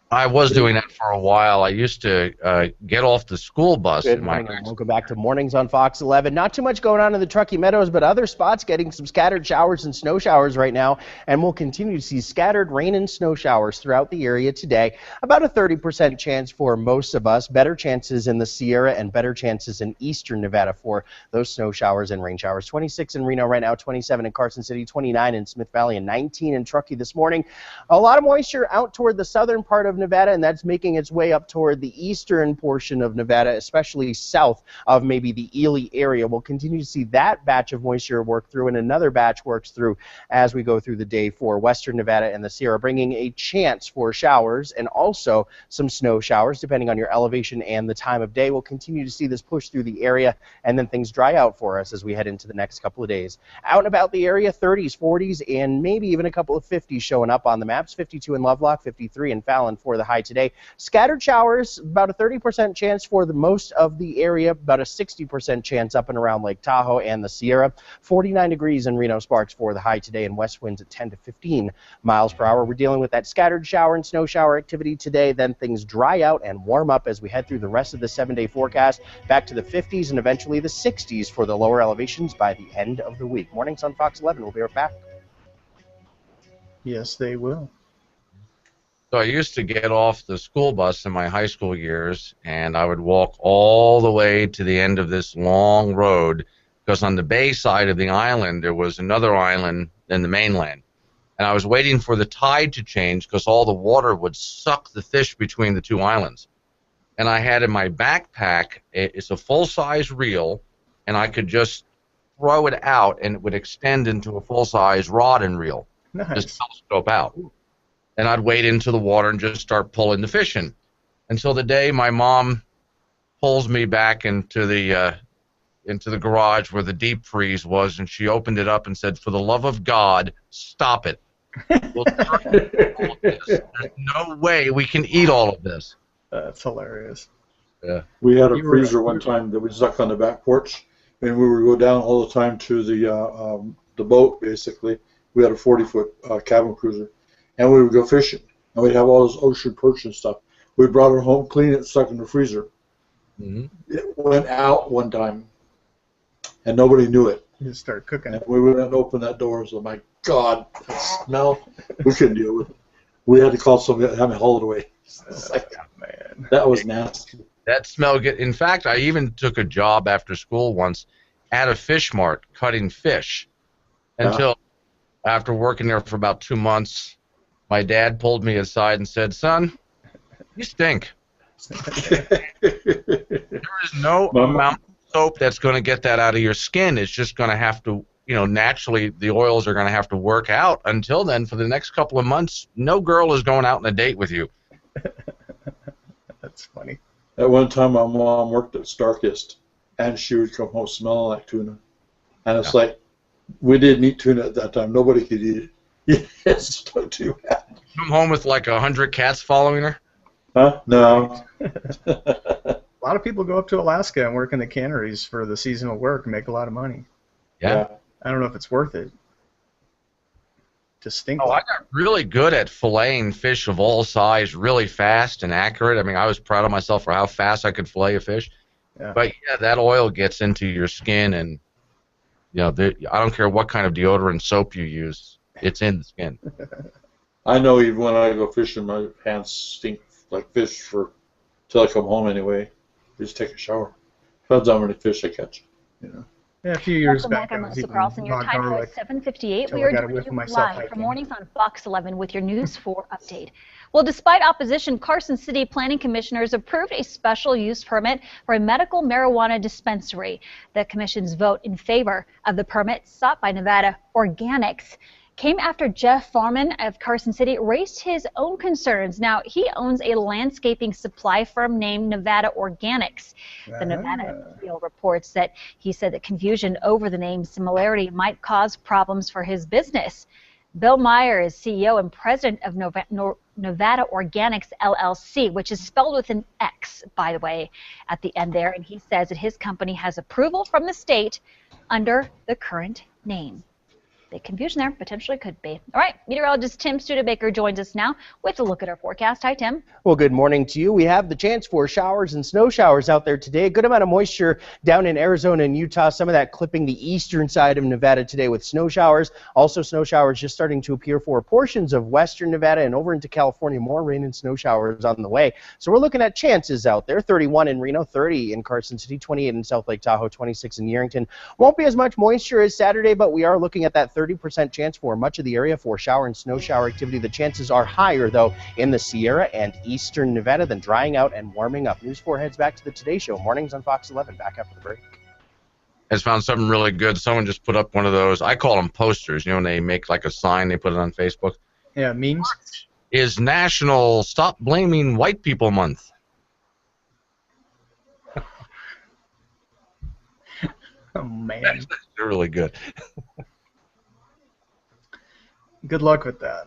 I was doing that for a while. I used to get off the school bus. Good morning. Welcome back to Mornings on Fox 11. Not too much going on in the Truckee Meadows, but other spots getting some scattered showers and snow showers right now, and we'll continue to see scattered rain and snow showers throughout the area today. About a 30% chance for most of us. Better chances in the Sierra and better chances in eastern Nevada for those snow showers and rain showers. 26 in Reno right now, 27 in Carson City, 29 in Smith Valley, and 19 in Truckee this morning. A lot of moisture out toward the southern part of Nevada, and that's making its way up toward the eastern portion of Nevada, especially south of maybe the Ely area. We'll continue to see that batch of moisture work through, and another batch works through as we go through the day for western Nevada and the Sierra, bringing a chance for showers and also some snow showers, depending on your elevation and the time of day. We'll continue to see this push through the area, and then things dry out for us as we head into the next couple of days. Out and about the area, 30s, 40s, and maybe even a couple of 50s showing up on the maps. 52 in Lovelock, 53 in Fallon for the high today. Scattered showers, about a 30% chance for the most of the area, about a 60% chance up and around Lake Tahoe and the Sierra. 49 degrees in Reno Sparks for the high today, and west winds at 10 to 15 miles per hour. We're dealing with that scattered shower and snow shower activity today. Then things dry out and warm up as we head through the rest of the 7-day forecast, back to the 50s and eventually the 60s for the lower elevations by the end of the week. Mornings on Fox 11. We'll be right back. Yes, they will. So I used to get off the school bus in my high school years, and I would walk all the way to the end of this long road, because on the bay side of the island there was another island than the mainland. And I was waiting for the tide to change because all the water would suck the fish between the two islands. And I had in my backpack, it's a full-size reel, and I could just throw it out, and it would extend into a full-size rod and reel. Nice. Just telescope out. And I'd wade into the water and just start pulling the fish in. Until the day my mom pulls me back into the garage where the deep freeze was, and she opened it up and said, "For the love of God, stop it. We'll all of this. There's no way we can eat all of this." That's hilarious. Yeah. We had a freezer one time that we stuck on the back porch, and we would go down all the time to the boat, basically. We had a 40-foot cabin cruiser. And we would go fishing, and we'd have all this ocean perch and stuff. We brought it home, cleaned it, stuck in the freezer. Mm-hmm. It went out one time, and nobody knew it. You start cooking. And we went and opened that door, so my God, that smell, we couldn't deal with it. We had to call somebody to have me haul it away. Man. That was nasty. That smell. In fact, I even took a job after school once at a fish mart cutting fish until after working there for about 2 months, my dad pulled me aside and said, "Son, you stink. There is no amount of soap that's going to get that out of your skin. It's just going to have to, naturally the oils are going to have to work out. Until then, for the next couple of months, no girl is going out on a date with you." That's funny. At one time, my mom worked at Starkist, and she would come home smelling like tuna. And it's like, we didn't eat tuna at that time. Nobody could eat it. It's not too bad. Come home with like 100 cats following her? Huh? No. A lot of people go up to Alaska and work in the canneries for the seasonal work and make a lot of money. Yeah. I don't know if it's worth it. To stink. I got really good at filleting fish of all size really fast and accurate. I mean, I was proud of myself for how fast I could fillet a fish. Yeah. But yeah, that oil gets into your skin, and I don't care what kind of deodorant soap you use. It's in the skin. I know even when I go fishing, my hands stink like fish till I come home anyway. I just take a shower. Depends on how many fish I catch. Yeah, a few years Welcome back, back. I'm I was Melissa eating Carlson. Your hot time now garlic is 7:58. till We I are got a doing whiff you of myself live hiking. for Mornings on Fox 11 with your News 4 update. Well, despite opposition, Carson City Planning Commissioners approved a special use permit for a medical marijuana dispensary. The commission's vote in favor of the permit sought by Nevada Organics came after Jeff Farman of Carson City raised his own concerns. Now, he owns a landscaping supply firm named Nevada Organics. The Nevada Appeal reports that he said that confusion over the name similarity might cause problems for his business. Bill Meyer is CEO and president of Nevada Organics LLC, which is spelled with an X, by the way, at the end there. And he says that his company has approval from the state under the current name. Big confusion there, potentially could be. All right, meteorologist Tim Studebaker joins us now with a look at our forecast. Hi, Tim. Well, good morning to you. We have the chance for showers and snow showers out there today. A good amount of moisture down in Arizona and Utah. Some of that clipping the eastern side of Nevada today with snow showers. Also snow showers just starting to appear for portions of western Nevada and over into California. More rain and snow showers on the way. So we're looking at chances out there. 31 in Reno, 30 in Carson City, 28 in South Lake Tahoe, 26 in Yerington. Won't be as much moisture as Saturday, but we are looking at that 30% chance for much of the area for shower and snow shower activity. The chances are higher, though, in the Sierra and eastern Nevada than drying out and warming up. News 4 heads back to the Today Show. Mornings on Fox 11. Back after the break. I just found something really good. Someone just put up one of those. I call them posters. You know, when they make like a sign, they put it on Facebook. Yeah, memes. Is National Stop Blaming White People Month. Oh, man. They're really good. Good luck with that.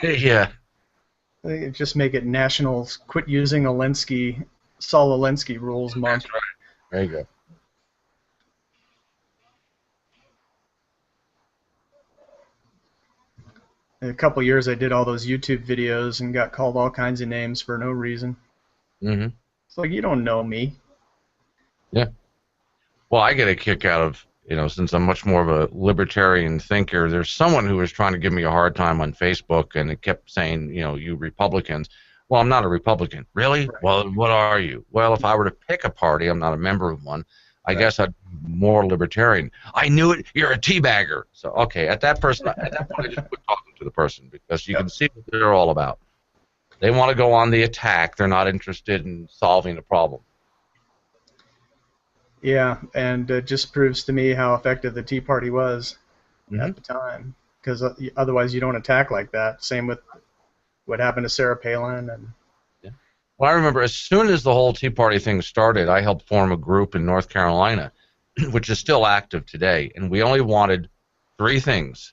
Yeah. Just make it National Quit Using Saul Alinsky Rules Month. That's right. There you go. In a couple years, I did all those YouTube videos and got called all kinds of names for no reason. Mm-hmm. It's like, you don't know me. Yeah. Well, I get a kick out of, since I'm much more of a libertarian thinker, there's someone who was trying to give me a hard time on Facebook, and it kept saying, you Republicans. Well, I'm not a Republican. Really? Right. Well, what are you? Well, if I were to pick a party, I'm not a member of one. I guess I'd be more libertarian. I knew it. You're a teabagger. So, okay, at that point, I just quit talking to the person because you can see what they're all about. They want to go on the attack. They're not interested in solving the problem. Yeah, and it just proves to me how effective the Tea Party was at the time, because otherwise you don't attack like that. Same with what happened to Sarah Palin. And Well, I remember as soon as the whole Tea Party thing started, I helped form a group in North Carolina, which is still active today, and we only wanted 3 things,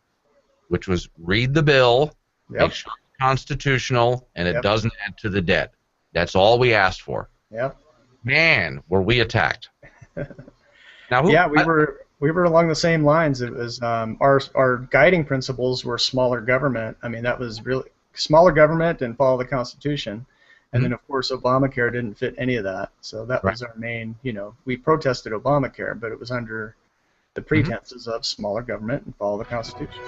which was read the bill, make sure it's constitutional, and it doesn't add to the debt. That's all we asked for. Yep. Man, were we attacked. Now, we were along the same lines. It was our guiding principles were smaller government. I mean, that was really smaller government and follow the Constitution. And then, of course, Obamacare didn't fit any of that. So that was our main, we protested Obamacare, but it was under the pretenses of smaller government and follow the Constitution.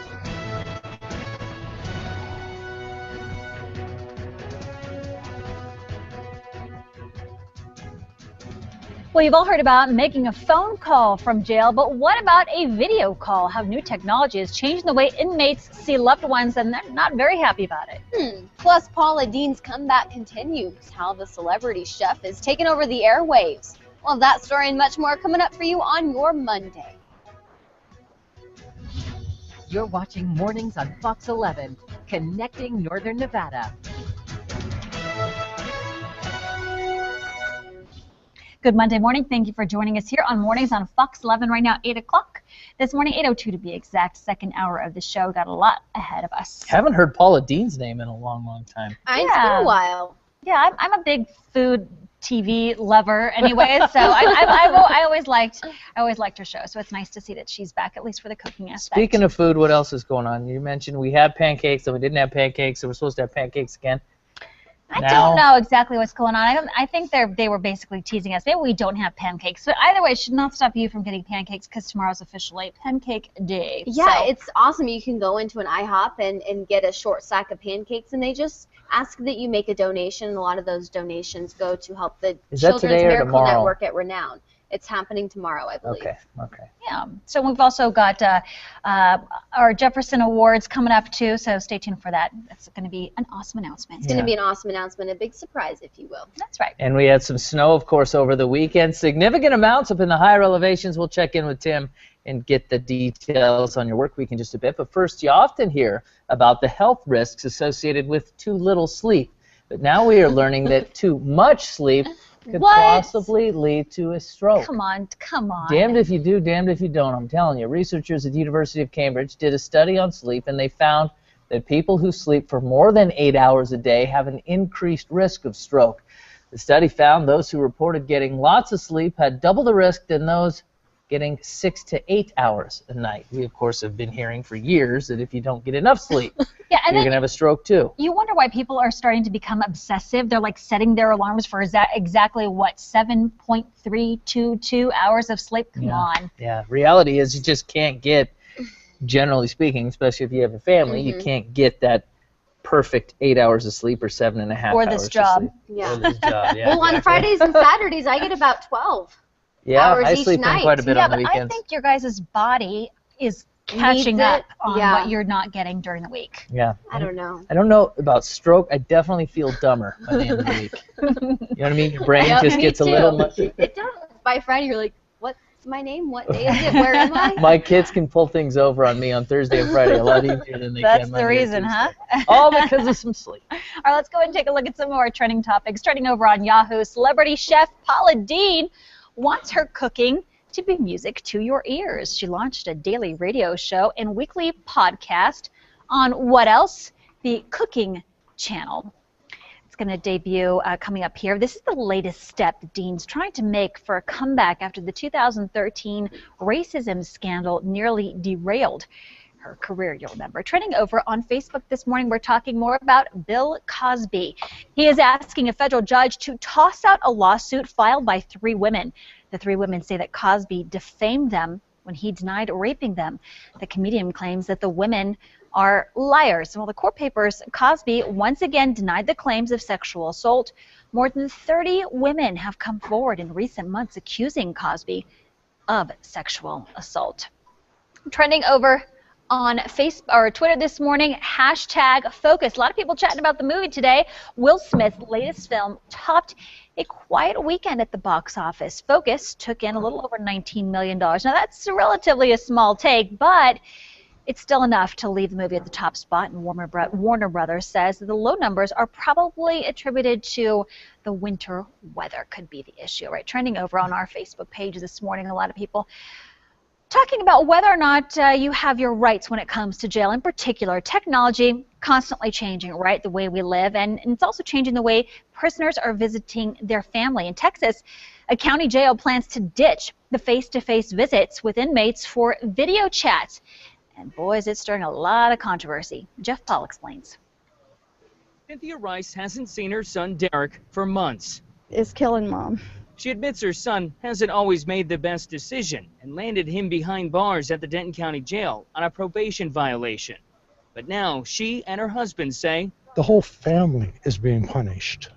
Well, you've all heard about making a phone call from jail, but what about a video call? How new technology is changing the way inmates see loved ones, and they're not very happy about it. Plus, Paula Deen's comeback continues. How the celebrity chef is taking over the airwaves. Well, that story and much more coming up for you on your Monday. You're watching Mornings on Fox 11, connecting Northern Nevada. Good Monday morning. Thank you for joining us here on Mornings on Fox 11 right now, 8 o'clock. This morning, 8:02 to be exact, second hour of the show. Got a lot ahead of us. Haven't heard Paula Deen's name in a long, long time. It's been a while. Yeah, I'm a big food TV lover anyway, so I always liked her show, so it's nice to see that she's back, at least for the cooking aspect. Speaking of food, what else is going on? You mentioned we had pancakes, and we didn't have pancakes, so we're supposed to have pancakes again. I don't know exactly what's going on. I think they were basically teasing us. Maybe we don't have pancakes. But either way, it should not stop you from getting pancakes because tomorrow's officially Pancake Day. Yeah, it's awesome. You can go into an IHOP and get a short stack of pancakes, and they just ask that you make a donation. And a lot of those donations go to help the Children's Miracle Network at Renown. It's happening tomorrow, I believe. Okay. Yeah. So we've also got our Jefferson Awards coming up, too, so stay tuned for that. That's going to be an awesome announcement. It's going to be an awesome announcement, a big surprise, if you will. That's right. And we had some snow, of course, over the weekend. Significant amounts up in the higher elevations. We'll check in with Tim and get the details on your work week in just a bit. But first, you often hear about the health risks associated with too little sleep. But now we are learning that too much sleep could possibly lead to a stroke. Come on, come on. Damned if you do, damned if you don't, I'm telling you. Researchers at the University of Cambridge did a study on sleep, and they found that people who sleep for more than 8 hours a day have an increased risk of stroke. The study found those who reported getting lots of sleep had double the risk than those getting 6 to 8 hours a night. We, of course, have been hearing for years that if you don't get enough sleep, yeah, and you're going to have a stroke too. You wonder why people are starting to become obsessive. They're like setting their alarms for exactly what, 7.322 hours of sleep? Come on. Yeah, reality is you just can't get, generally speaking, especially if you have a family, you can't get that perfect 8 hours of sleep or 7.5 hours or this job. of sleep. Yeah. Or this job, yeah. Well, on Fridays and Saturdays, I get about 12 hours I each sleep night. in quite a bit Yeah, on the but weekends. I think your guys' body is catching Needs up it? on Yeah. what you're not getting during the week. Yeah. I don't know. I don't know about stroke. I definitely feel dumber by the end of the week. You know what I mean? Your brain just Me gets a too. little much. It does. By Friday, you're like, what's my name? What day is it? Where am I? My kids can pull things over on me on Thursday and Friday a lot easier than they That's can the Monday reason, and huh? Tuesday. All because of some sleep. All right, let's go ahead and take a look at some more trending topics. Starting over on Yahoo, celebrity chef Paula Deen wants her cooking to be music to your ears. She launched a daily radio show and weekly podcast on what else? The Cooking Channel. It's going to debut coming up here. This is the latest step Dean's trying to make for a comeback after the 2013 racism scandal nearly derailed her career, you'll remember. Trending over on Facebook this morning, we're talking more about Bill Cosby. He is asking a federal judge to toss out a lawsuit filed by 3 women. The 3 women say that Cosby defamed them when he denied raping them. The comedian claims that the women are liars. While the court papers, Cosby once again denied the claims of sexual assault. More than 30 women have come forward in recent months accusing Cosby of sexual assault. Trending over on Facebook or Twitter this morning, #Focus. A lot of people chatting about the movie today. Will Smith's latest film topped a quiet weekend at the box office. Focus took in a little over $19 million. Now that's relatively a small take, but it's still enough to leave the movie at the top spot, and Warner Brothers says that the low numbers are probably attributed to the winter weather could be the issue. Right, trending over on our Facebook page this morning, a lot of people talking about whether or not you have your rights when it comes to jail. In particular, technology constantly changing, right, the way we live, and it's also changing the way prisoners are visiting their family. In Texas, a county jail plans to ditch the face-to-face visits with inmates for video chats. And boys, it's stirring a lot of controversy. Jeff Paul explains. Cynthia Rice hasn't seen her son Derek for months. It's killing Mom. She admits her son hasn't always made the best decision and landed him behind bars at the Denton County Jail on a probation violation. But now she and her husband say the whole family is being punished.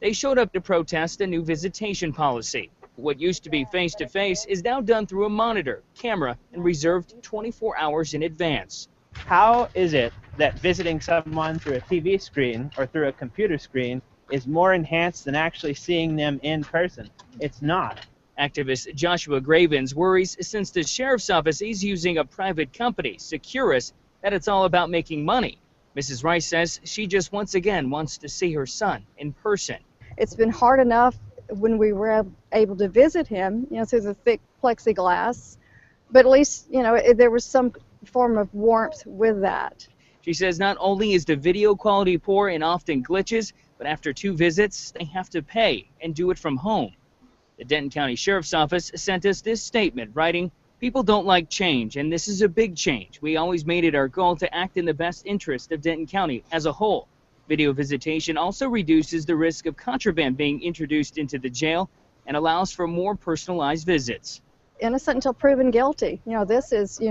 They showed up to protest a new visitation policy. What used to be face-to-face is now done through a monitor, camera, and reserved 24 hours in advance. How is it that visiting someone through a TV screen or through a computer screen is more enhanced than actually seeing them in person? It's not. Activist Joshua Gravens worries since the sheriff's office is using a private company, Securus, that it's all about making money. Mrs. Rice says she just once again wants to see her son in person. It's been hard enough when we were able to visit him, through the thick plexiglass, but at least, there was some form of warmth with that. She says not only is the video quality poor and often glitches, but after 2 visits, they have to pay and do it from home. The Denton County Sheriff's Office sent us this statement, writing, "People don't like change, and this is a big change. We always made it our goal to act in the best interest of Denton County as a whole. Video visitation also reduces the risk of contraband being introduced into the jail and allows for more personalized visits." Innocent until proven guilty. This is,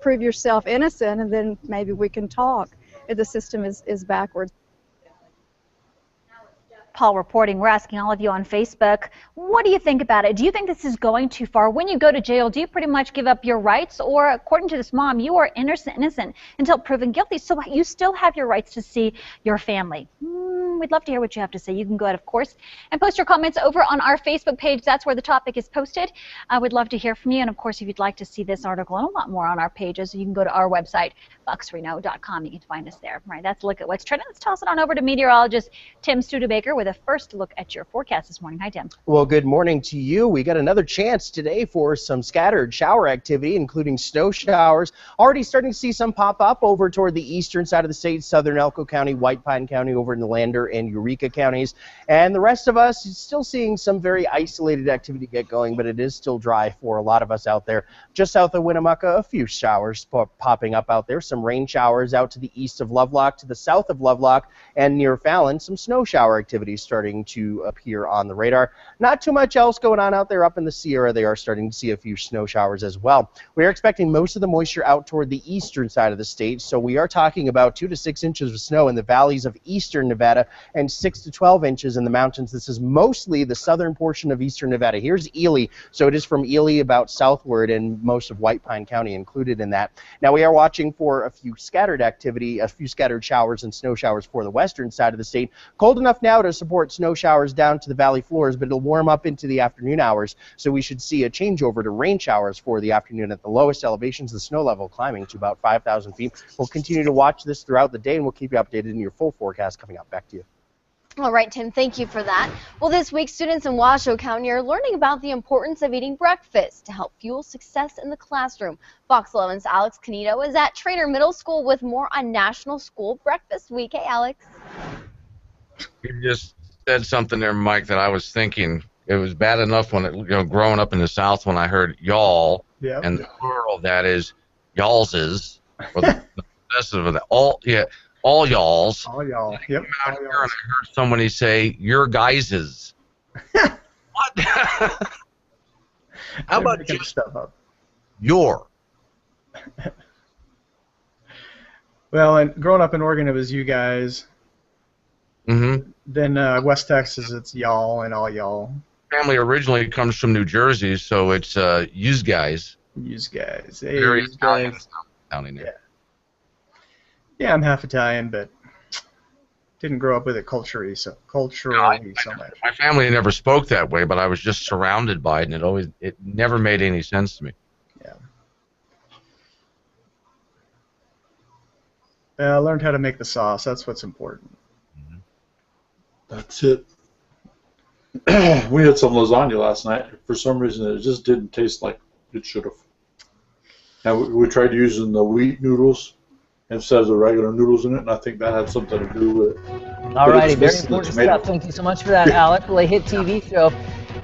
prove yourself innocent, and then maybe we can talk. The system is backwards. Paul reporting. We're asking all of you on Facebook, what do you think about it? Do you think this is going too far? When you go to jail, do you pretty much give up your rights? Or according to this mom, you are innocent until proven guilty, so you still have your rights to see your family. We'd love to hear what you have to say. You can go ahead, of course, and post your comments over on our Facebook page. That's where the topic is posted. I would love to hear from you. And, of course, if you'd like to see this article and a lot more on our pages, you can go to our website, foxreno.com. You can find us there. All right, that's a look at what's trending. Let's toss it on over to meteorologist Tim Studebaker with a first look at your forecast this morning. Hi, Tim. Well, good morning to you. We got another chance today for some scattered shower activity, including snow showers. Already starting to see some pop up over toward the eastern side of the state, southern Elko County, White Pine County, over in the Lander and Eureka counties. And the rest of us is still seeing some very isolated activity get going, but it is still dry for a lot of us out there. Just south of Winnemucca, a few showers popping up out there. Some rain showers out to the east of Lovelock, to the south of Lovelock, and near Fallon, some snow shower activity starting to appear on the radar. Not too much else going on out there. Up in the Sierra, they are starting to see a few snow showers as well. We are expecting most of the moisture out toward the eastern side of the state, so we are talking about 2 to 6 inches of snow in the valleys of eastern Nevada and 6 to 12 inches in the mountains. This is mostly the southern portion of eastern Nevada. Here's Ely, so it is from Ely about southward, and most of White Pine County included in that. Now we are watching for a few scattered activity, a few scattered showers and snow showers for the western side of the state. Cold enough now to support snow showers down to the valley floors, but it'll warm up into the afternoon hours, so we should see a changeover to rain showers for the afternoon. At the lowest elevations, the snow level climbing to about 5,000 feet. We'll continue to watch this throughout the day, and we'll keep you updated in your full forecast coming up. Back to you. All right, Tim, thank you for that. Well, this week, students in Washoe County are learning about the importance of eating breakfast to help fuel success in the classroom. Fox 11's Alex Canito is at Trainer Middle School with more on National School Breakfast Week. Hey, Alex. You just said something there, Mike, that I was thinking. It was bad enough when growing up in the South when I heard y'all, and the plural that is y'allses, or the possessive of that. All y'alls. All y'all. Yep. Out here and I heard somebody say your guyses. What? How about just stuff up? Your? Well, and growing up in Oregon, it was you guys. Mm-hmm. Then West Texas, it's y'all and all y'all. Family originally comes from New Jersey, so it's yous guys. Yous guys. Hey, very yous Italian guys. sounding there. Yeah, I'm half Italian, but didn't grow up with it culturally so much. My family never spoke that way, but I was just surrounded by it, and it never made any sense to me. Yeah. I learned how to make the sauce. That's what's important. That's it. We had some lasagna last night. For some reason, it just didn't taste like it should have. And we tried using the wheat noodles instead of the regular noodles in it, and I think that had something to do with it. All righty, very important stuff. Thank you so much for that, Alec. The hit TV show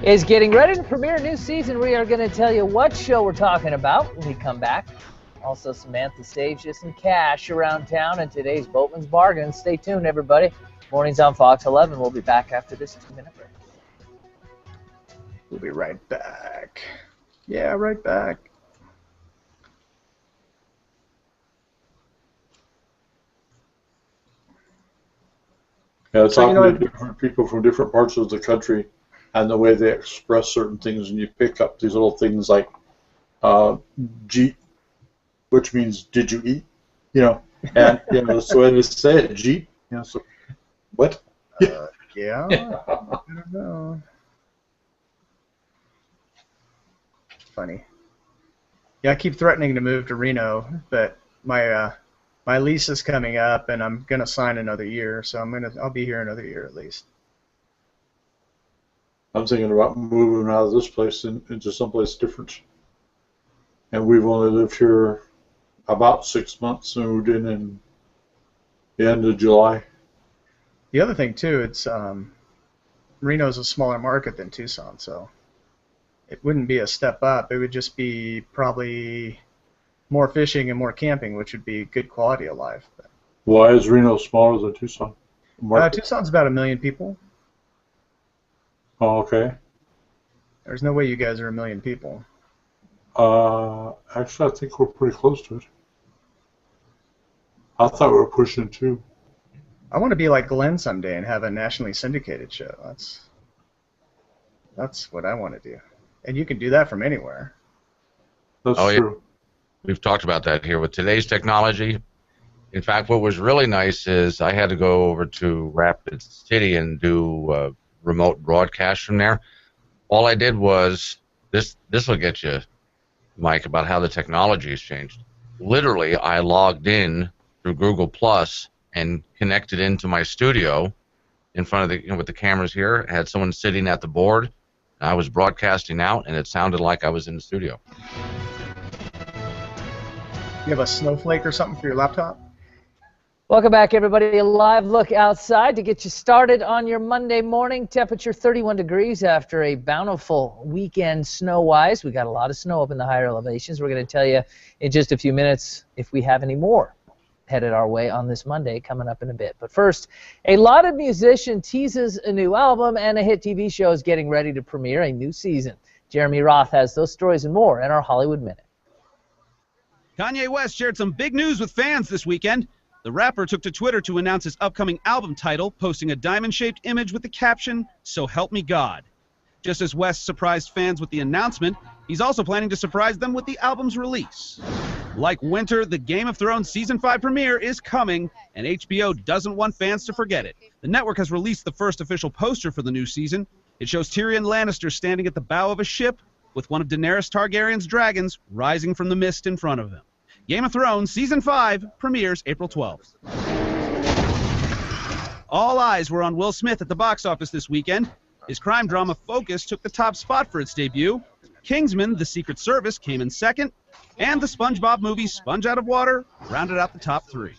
is getting ready to premiere a new season. We are going to tell you what show we're talking about when we come back. Also, Samantha saves you some cash around town and today's Boatman's Bargains. Stay tuned, everybody. Mornings on Fox 11. We'll be back after this 2-minute break. We'll be right back. Yeah, right back. Yeah, talking to different people from different parts of the country and the way they express certain things, and you pick up these little things like jeet, which means did you eat? And that's the way they say it, jeet. So what? Yeah. I don't know. Funny. Yeah, I keep threatening to move to Reno, but my lease is coming up, and I'm gonna sign another year, so I'll be here another year at least. I'm thinking about moving out of this place into someplace different. And we've only lived here about 6 months, and moved in the end of July. The other thing too, it's Reno's a smaller market than Tucson, so it wouldn't be a step up. It would just be probably more fishing and more camping, which would be good quality of life. But why is Reno smaller than Tucson? Tucson's about 1 million people. Oh, okay. There's no way you guys are 1 million people. Actually, I think we're pretty close to it. I thought we were pushing 2. I want to be like Glenn someday and have a nationally syndicated show. That's what I want to do. And you can do that from anywhere. That's true. We've talked about that here with today's technology. In fact, what was really nice is I had to go over to Rapid City and do remote broadcast from there. All I did was, this will get you, Mike, about how the technology has changed. Literally, I logged in through Google Plus and connected into my studio in front of the, with the cameras here. I had someone sitting at the board. And I was broadcasting out, and it sounded like I was in the studio. You have a snowflake or something for your laptop? Welcome back, everybody. A live look outside to get you started on your Monday morning. Temperature 31 degrees after a bountiful weekend snow-wise. We got a lot of snow up in the higher elevations. We're going to tell you in just a few minutes if we have any more headed our way on this Monday coming up in a bit. But first, a Lauded musician teases a new album, and a hit TV show is getting ready to premiere a new season. Jeremy Roth has those stories and more in our Hollywood Minute. Kanye West shared some big news with fans this weekend. The rapper took to Twitter to announce his upcoming album title, posting a diamond-shaped image with the caption, "So help me God." Just as West surprised fans with the announcement, he's also planning to surprise them with the album's release. Like winter, the Game of Thrones Season 5 premiere is coming, and HBO doesn't want fans to forget it. The network has released the first official poster for the new season. It shows Tyrion Lannister standing at the bow of a ship with one of Daenerys Targaryen's dragons rising from the mist in front of him. Game of Thrones Season 5 premieres April 12th. All eyes were on Will Smith at the box office this weekend. His crime drama Focus took the top spot for its debut. Kingsman: The Secret Service came in second, and the SpongeBob movie Sponge Out of Water rounded out the top three.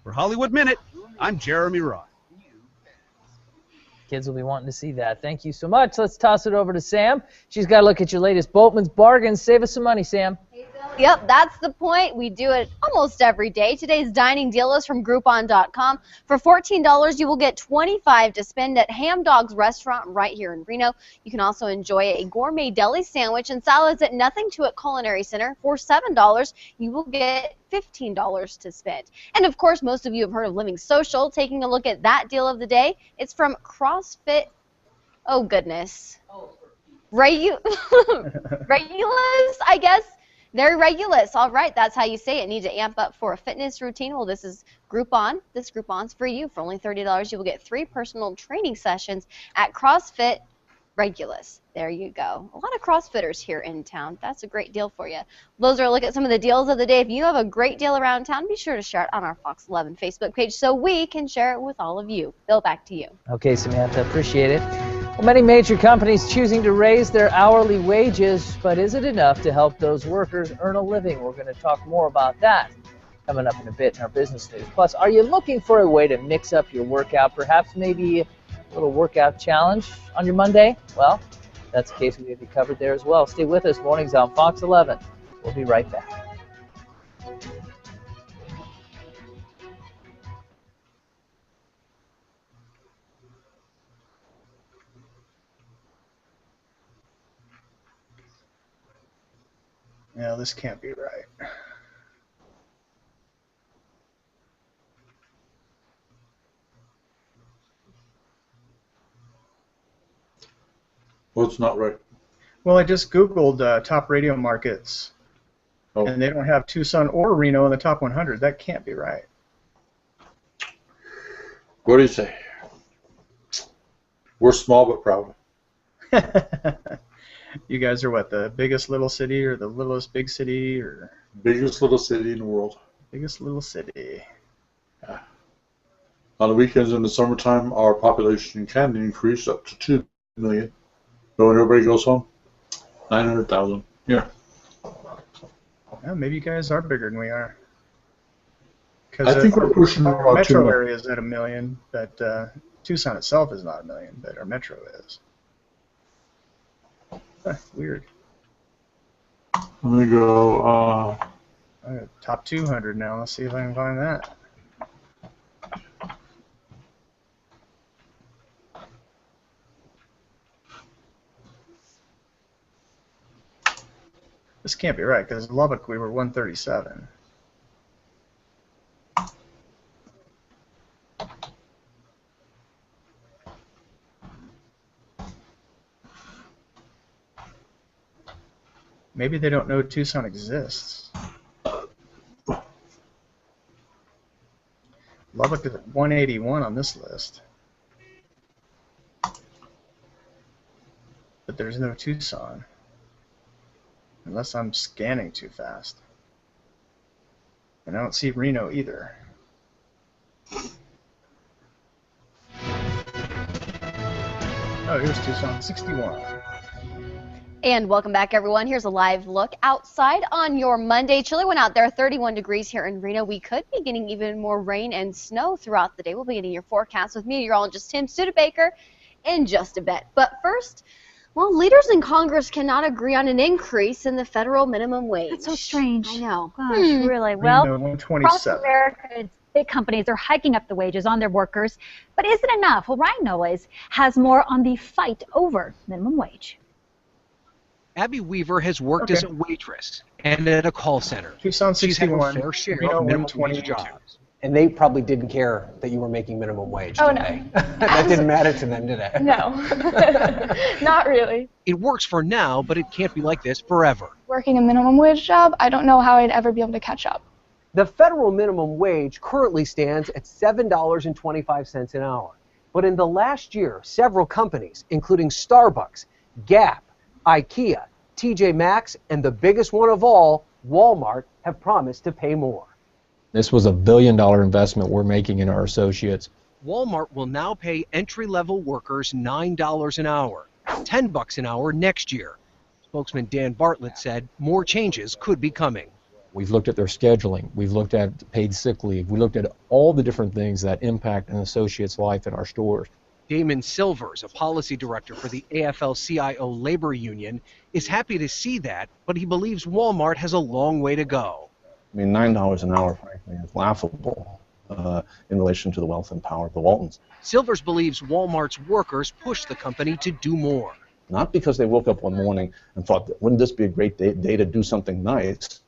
For Hollywood Minute, I'm Jeremy Roth. Kids will be wanting to see that. Thank you so much. Let's toss it over to Sam. She's got to look at your latest Boatman's Bargains. Save us some money, Sam. Yep, that's the point. We do it almost every day. Today's dining deal is from Groupon.com. For $14, you will get $25 to spend at Ham Dog's restaurant right here in Reno. You can also enjoy a gourmet deli sandwich and salads at Nothing to It Culinary Center. For $7, you will get $15 to spend. And of course, most of you have heard of Living Social. Taking a look at that deal of the day, it's from CrossFit. Oh, goodness. Regulus, I guess. They're Regulus. All right, that's how you say it. Need to amp up for a fitness routine? Well, this is Groupon. This Groupon's for you. For only $30, you will get 3 personal training sessions at CrossFit Regulus. There you go. A lot of CrossFitters here in town. That's a great deal for you. Those are a look at some of the deals of the day. If you have a great deal around town, be sure to share it on our Fox 11 Facebook page so we can share it with all of you. Bill, back to you. Okay, Samantha, appreciate it. Well, many major companies choosing to raise their hourly wages, but is it enough to help those workers earn a living? We're going to talk more about that coming up in a bit in our business news. Plus, are you looking for a way to mix up your workout, perhaps maybe a little workout challenge on your Monday? Well, if that's the case, we have you covered there as well. Stay with us, mornings on Fox 11. We'll be right back. No, this can't be right. What's not right? Well, I just Googled top radio markets, and they don't have Tucson or Reno in the top 100. That can't be right. What do you say? We're small but proud. You guys are what, the biggest little city or the littlest big city or? Biggest little city in the world. Biggest little city. Yeah. On the weekends in the summertime, our population can increase up to 2 million. But when everybody goes home, 900,000. Yeah. Well, maybe you guys are bigger than we are. I think we're pushing about metro 2 million. area is at 1 million, but Tucson itself is not 1 million, but our metro is. Weird. Let me go. Top 200 now. Let's see if I can find that. This can't be right because in Lubbock we were 137. Maybe they don't know Tucson exists. Lubbock is at 181 on this list. But there's no Tucson. Unless I'm scanning too fast. And I don't see Reno either. Oh, here's Tucson, 61. And welcome back, everyone. Here's a live look outside on your Monday. Chilly one out there, 31 degrees here in Reno. We could be getting even more rain and snow throughout the day. We'll be getting your forecast with meteorologist Tim Studebaker in just a bit. But first, well, leaders in Congress cannot agree on an increase in the federal minimum wage. That's so strange. I know. Gosh, really. Well, across 127. America, big companies are hiking up the wages on their workers. But is it enough? Well, Ryan Knowles has more on the fight over minimum wage. Abby Weaver has worked as a waitress and at a call center. Tucson, She's had her 61. fair share Reno, of minimum wage 122. jobs. And they probably didn't care that you were making minimum wage, Oh, did no. they? That didn't matter to them, did it? No, not really. It works for now, but it can't be like this forever. Working a minimum wage job, I don't know how I'd ever be able to catch up. The federal minimum wage currently stands at $7.25 an hour. But in the last year, several companies, including Starbucks, Gap, IKEA, TJ Maxx, and the biggest one of all, Walmart, have promised to pay more. This was $1 billion investment we're making in our associates. Walmart will now pay entry-level workers $9 an hour, $10 an hour next year. Spokesman Dan Bartlett said more changes could be coming. We've looked at their scheduling. We've looked at paid sick leave. We looked at all the different things that impact an associate's life in our stores. Damon Silvers, a policy director for the AFL-CIO labor union, is happy to see that, but he believes Walmart has a long way to go. I mean, $9 an hour, frankly, is laughable in relation to the wealth and power of the Waltons. Silvers believes Walmart's workers pushed the company to do more. Not because they woke up one morning and thought, wouldn't this be a great day to do something nice,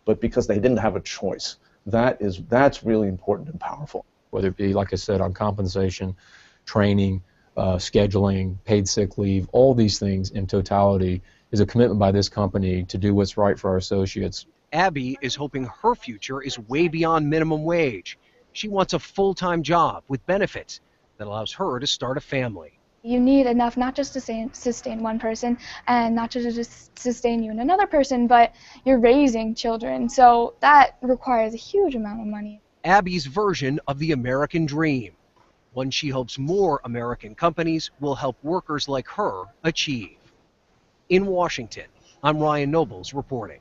but because they didn't have a choice. That's really important and powerful. Whether it be, like I said, on compensation, training, scheduling, paid sick leave, all these things in totality is a commitment by this company to do what's right for our associates. Abby is hoping her future is way beyond minimum wage. She wants a full-time job with benefits that allows her to start a family. You need enough not just to sustain one person and not to just sustain you and another person, but you're raising children. So that requires a huge amount of money. Abby's version of the American dream, one she hopes more American companies will help workers like her achieve. In Washington, I'm Ryan Nobles reporting.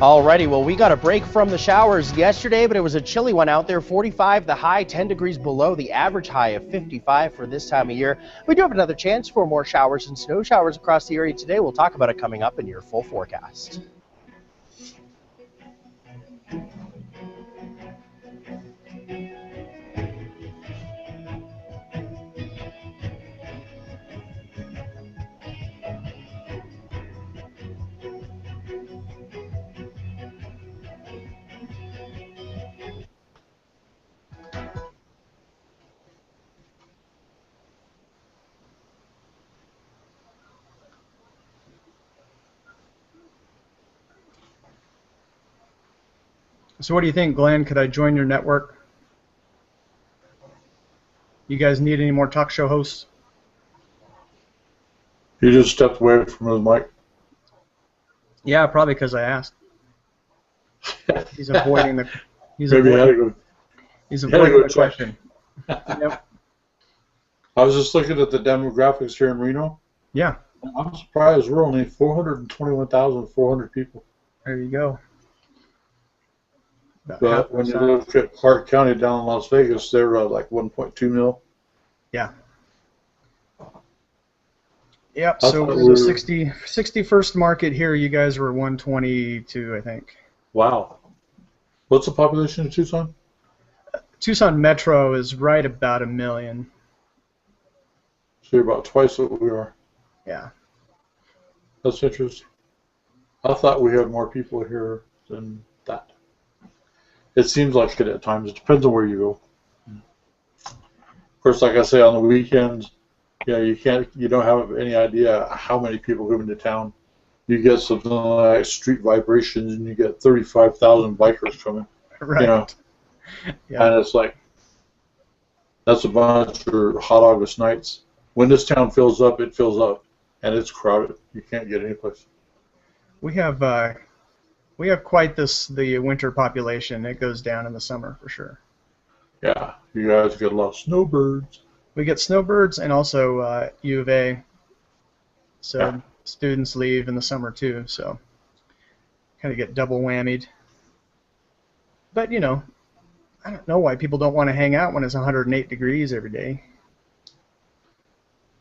Alrighty, well, we got a break from the showers yesterday, but it was a chilly one out there. 45 the high, 10 degrees below the average high of 55 for this time of year. We do have another chance for more showers and snow showers across the area today. We'll talk about it coming up in your full forecast. So what do you think, Glenn? Could I join your network? You guys need any more talk show hosts? He just stepped away from his mic. Yeah, probably because I asked. He's avoiding the. He's Maybe avoiding, he's avoiding the question. Yep. I was just looking at the demographics here in Reno. Yeah. I'm surprised we're only 421,400 people. There you go. But when you look at Clark County down in Las Vegas, they're like 1.2 mil. Yeah. Yep, so the 61st market here, you guys were 122, I think. Wow. What's the population of Tucson? Tucson Metro is right about 1 million. So you're about twice what we are. Yeah. That's interesting. I thought we had more people here than that. It seems like it at times. It depends on where you go. Of course, like I say, on the weekends, Yeah, you don't have any idea how many people come into town. You get something like street vibrations, and you get 35,000 bikers coming. Right. You know, Yeah. and it's like that's a bunch of hot August nights. When this town fills up, it fills up, and it's crowded. You can't get any place. We have quite the winter population. It goes down in the summer for sure. Yeah, you guys get a lot of snowbirds. We get snowbirds and also U of A. So Yeah. students leave in the summer too. So kind of get double whammied. But you know, I don't know why people don't want to hang out when it's 108 degrees every day.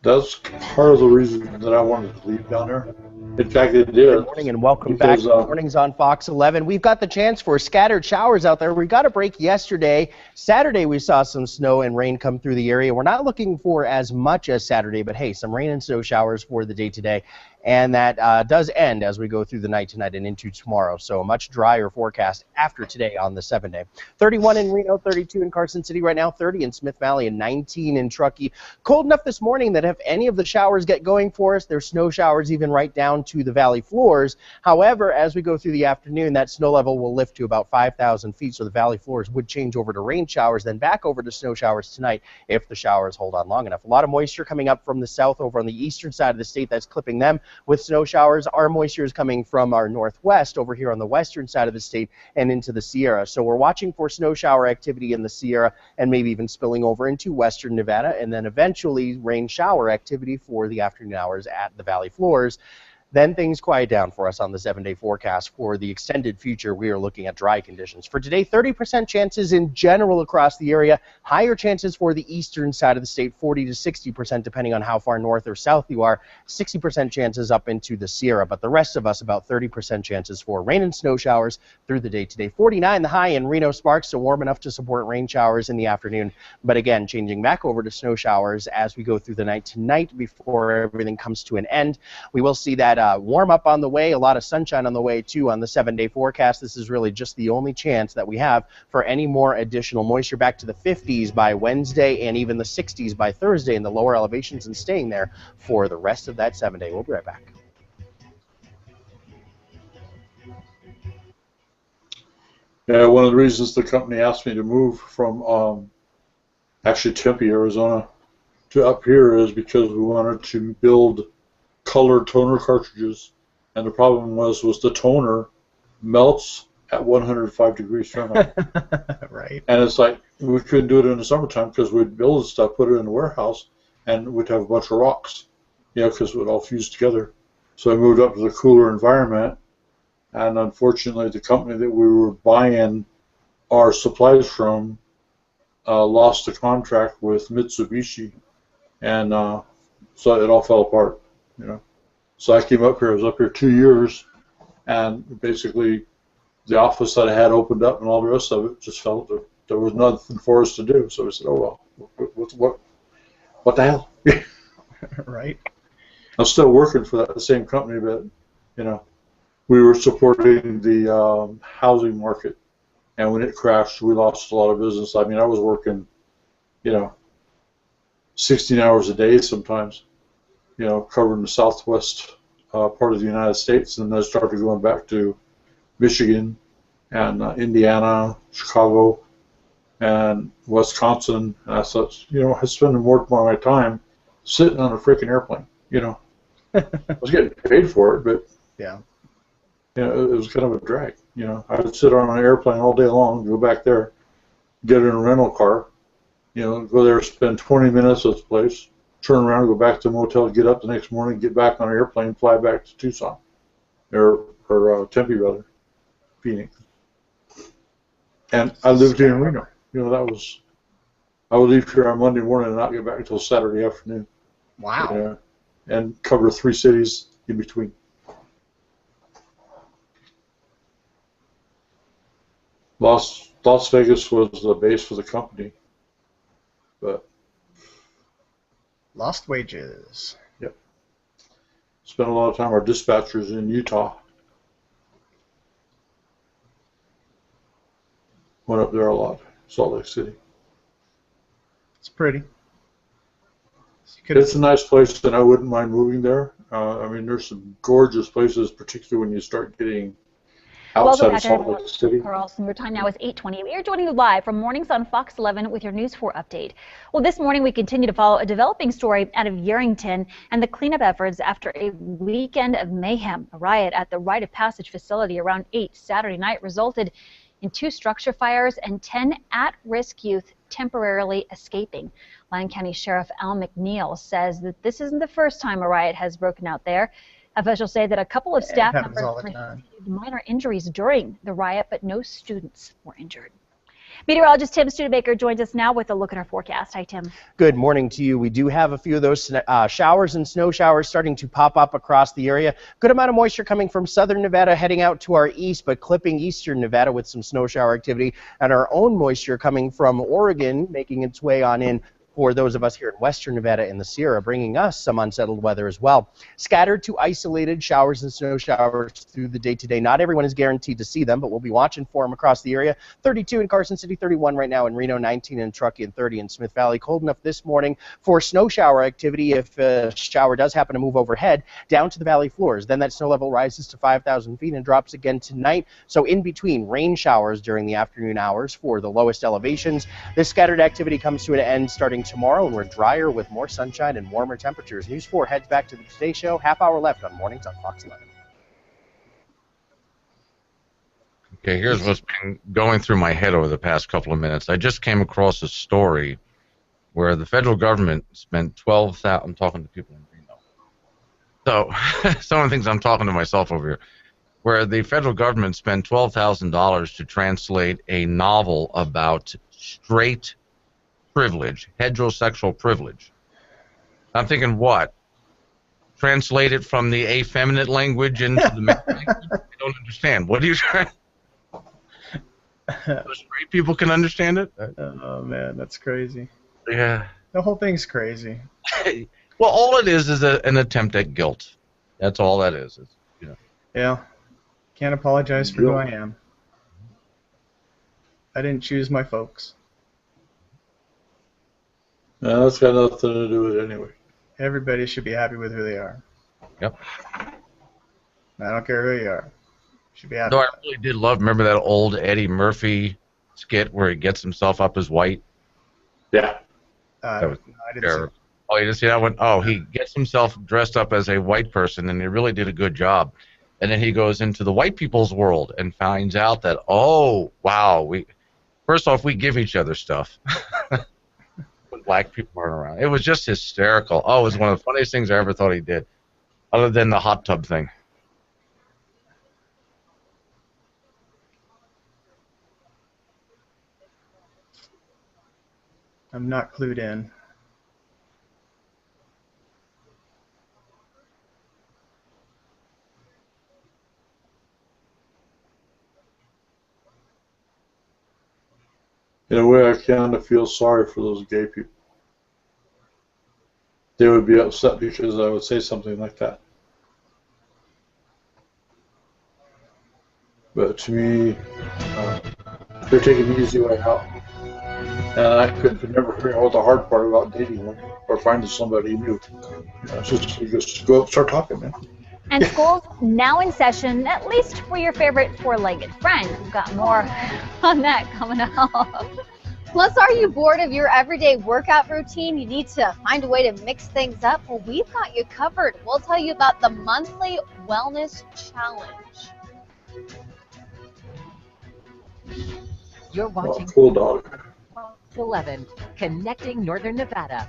That's part of the reason that I wanted to leave down there. In fact, it did. Good morning and welcome back because, to Mornings on Fox 11. We've got the chance for scattered showers out there. We got a break yesterday. Saturday we saw some snow and rain come through the area. We're not looking for as much as Saturday, but hey, some rain and snow showers for the day today. And that does end as we go through the night tonight and into tomorrow. So a much drier forecast after today on the 7-day. 31 in Reno, 32 in Carson City right now, 30 in Smith Valley, and 19 in Truckee. Cold enough this morning that if any of the showers get going for us, there's snow showers even right down to the valley floors. However, as we go through the afternoon, that snow level will lift to about 5,000 feet, so the valley floors would change over to rain showers, then back over to snow showers tonight if the showers hold on long enough. A lot of moisture coming up from the south over on the eastern side of the state. That's clipping them with snow showers. Our moisture is coming from our northwest over here on the western side of the state and into the Sierra. So we're watching for snow shower activity in the Sierra and maybe even spilling over into western Nevada, and then eventually rain shower activity for the afternoon hours at the valley floors. Then things quiet down for us on the 7-day forecast. For the extended future, we are looking at dry conditions. For today, 30% chances in general across the area. Higher chances for the eastern side of the state, 40 to 60% depending on how far north or south you are. 60% chances up into the Sierra. But the rest of us, about 30% chances for rain and snow showers through the day today. 49 the high in Reno Sparks, so warm enough to support rain showers in the afternoon. But again, changing back over to snow showers as we go through the night tonight before everything comes to an end. We will see that warm up on the way, a lot of sunshine on the way too on the 7-day forecast. This is really just the only chance that we have for any more additional moisture. Back to the 50s by Wednesday and even the 60s by Thursday in the lower elevations, and staying there for the rest of that 7-day. We'll be right back. Yeah, one of the reasons the company asked me to move from actually Tempe, Arizona, to up here is because we wanted to build colored toner cartridges, and the problem was the toner melts at 105 degrees Fahrenheit. Right. And it's like we couldn't do it in the summertime because we'd build stuff, put it in the warehouse, and we'd have a bunch of rocks, you know, because it would all fuse together. So I moved up to the cooler environment, and unfortunately the company that we were buying our supplies from lost the contract with Mitsubishi, and so it all fell apart. You know, so I came up here. I was up here 2 years, and basically, the office that I had opened up, and all the rest of it just felt there was nothing for us to do. So we said, "Oh well, what the hell?" Right. I'm still working for the same company, but you know, we were supporting the housing market, and when it crashed, we lost a lot of business. I mean, I was working, you know, 16 hours a day sometimes. You know, covering the southwest part of the United States, and then I started going back to Michigan and Indiana, Chicago, and Wisconsin. And I thought, you know, I was spending more of my time sitting on a freaking airplane. You know, I was getting paid for it, but yeah, you know, it was kind of a drag. You know, I would sit on an airplane all day long, go back there, get in a rental car, you know, go there, spend 20 minutes at the place, turn around, go back to the motel, get up the next morning, get back on an airplane, fly back to Tucson, or Tempe rather, Phoenix. And I lived here in Reno. You know, that was, I would leave here on Monday morning and not get back until Saturday afternoon. Wow. You know, and cover 3 cities in between. Las Vegas was the base for the company, but lost wages. Yep. Spent a lot of time. Our dispatchers in Utah went up there a lot. Salt Lake City. It's pretty. It's a nice place, and I wouldn't mind moving there. I mean, there's some gorgeous places, particularly when you start getting outside of Salt Lake City. Carlson, your time now is 8:20. We are joining you live from Mornings on Fox 11 with your News 4 update. Well, this morning we continue to follow a developing story out of Yerington and the cleanup efforts after a weekend of mayhem. A riot at the Rite of Passage facility around 8 Saturday night resulted in 2 structure fires and 10 at-risk youth temporarily escaping. Lyon County Sheriff Al McNeil says that this isn't the first time a riot has broken out there. Officials say that a couple of staff members received minor injuries during the riot, but no students were injured. Meteorologist Tim Studebaker joins us now with a look at our forecast. Hi, Tim. Good morning to you. We do have a few of those showers and snow showers starting to pop up across the area. Good amount of moisture coming from southern Nevada heading out to our east, but clipping eastern Nevada with some snow shower activity. And our own moisture coming from Oregon, making its way on in for those of us here in western Nevada and the Sierra, bringing us some unsettled weather as well. Scattered to isolated showers and snow showers through the day today. Not everyone is guaranteed to see them, but we'll be watching for them across the area. 32 in Carson City, 31 right now in Reno, 19 in Truckee, and 30 in Smith Valley. Cold enough this morning for snow shower activity if a shower does happen to move overhead down to the valley floors. Then that snow level rises to 5,000 feet and drops again tonight. So in between, rain showers during the afternoon hours for the lowest elevations. This scattered activity comes to an end starting tomorrow, and we're drier with more sunshine and warmer temperatures. News 4 heads back to the Today Show. Half hour left on Mornings on Fox 11. Okay, here's what's been going through my head over the past couple of minutes. I just came across a story where the federal government spent $12,000. I'm talking to people in Reno. So some of the things I'm talking to myself over here. Where the federal government spent $12,000 to translate a novel about straight privilege, heterosexual privilege. I'm thinking, what? Translate it from the effeminate language into the male language? I don't understand. What are you trying? So straight people can understand it? Oh man, that's crazy. Yeah. The whole thing's crazy. Well, all it is an attempt at guilt. That's all that is. It's, you know. Yeah. Can't apologize for who I am. I didn't choose my folks. No, that's got nothing to do with it anyway. Everybody should be happy with who they are. Yep. I don't care who you are. Should be happy. No, I really did love. Remember that old Eddie Murphy skit where he gets himself up as white? Yeah. I didn't see it. Oh, you didn't see that one? Oh, he gets himself dressed up as a white person, and he really did a good job. And then he goes into the white people's world and finds out that, oh, wow, first off, we give each other stuff. When black people aren't around. It was just hysterical. Oh, it was one of the funniest things I ever thought he did, other than the hot tub thing. I'm not clued in. In a way, I kind of feel sorry for those gay people. They would be upset because I would say something like that. But to me, they're taking the easy way out. And I could never figure out what the hard part about dating one or finding somebody new. You just go up and start talking, man. And school's now in session, at least for your favorite four-legged friend. We've got more on that coming up. Plus, are you bored of your everyday workout routine? You need to find a way to mix things up? Well, we've got you covered. We'll tell you about the monthly wellness challenge. You're watching cool dog. Fox 11, connecting Northern Nevada.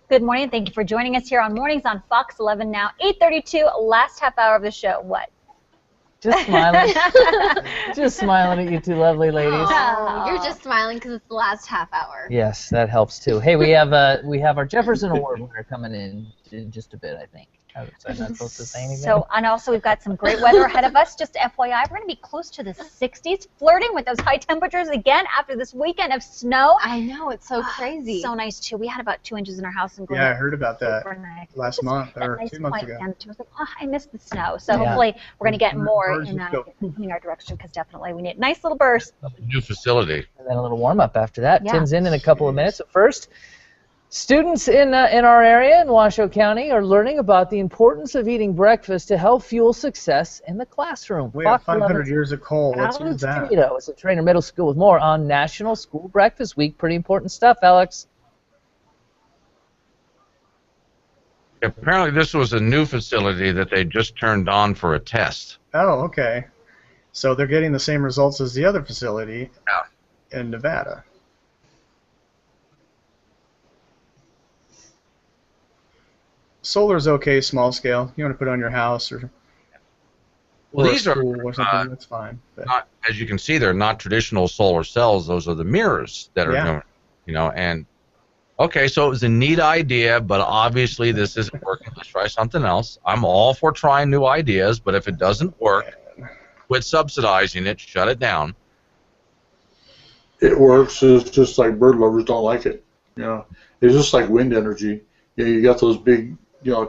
Good morning. Thank you for joining us here on Mornings on Fox 11 now. 8:32, last half hour of the show. What? Just smiling. Just smiling at you two lovely ladies. Oh, you're just smiling because it's the last half hour. Yes, that helps too. Hey, we have our Jefferson Award winner coming in just a bit, I think. I was not supposed to say anything. So, and also we've got some great weather ahead of us. Just FYI, we're going to be close to the 60s, flirting with those high temperatures again after this weekend of snow. I know, it's so crazy. So nice, too. We had about 2 inches in our house in Yeah, I heard about that last month or nice 2 months quiet ago. down to us. Like, oh, I miss the snow. So hopefully we're going to get more in our direction, because definitely we need a nice little burst. New facility. And then a little warm-up after that. Yeah. Tim's in a couple of minutes. But first, students in our area in Washoe County are learning about the importance of eating breakfast to help fuel success in the classroom. We have Fox 500 years of coal. Let's use that. It's a Trainer Middle School with more on National School Breakfast Week. Pretty important stuff, Alex. Apparently, this was a new facility that they just turned on for a test. Oh, okay. So they're getting the same results as the other facility in Nevada. Solar's okay, small scale. You want to put it on your house or These a are school or something, that's fine. But not, as you can see, they're not traditional solar cells. Those are the mirrors that are doing, and okay, so it was a neat idea, but obviously this isn't working. Let's try something else. I'm all for trying new ideas, but if it doesn't work, quit subsidizing it, shut it down. It works. It's just like bird lovers don't like it. It's just like wind energy. You got those big,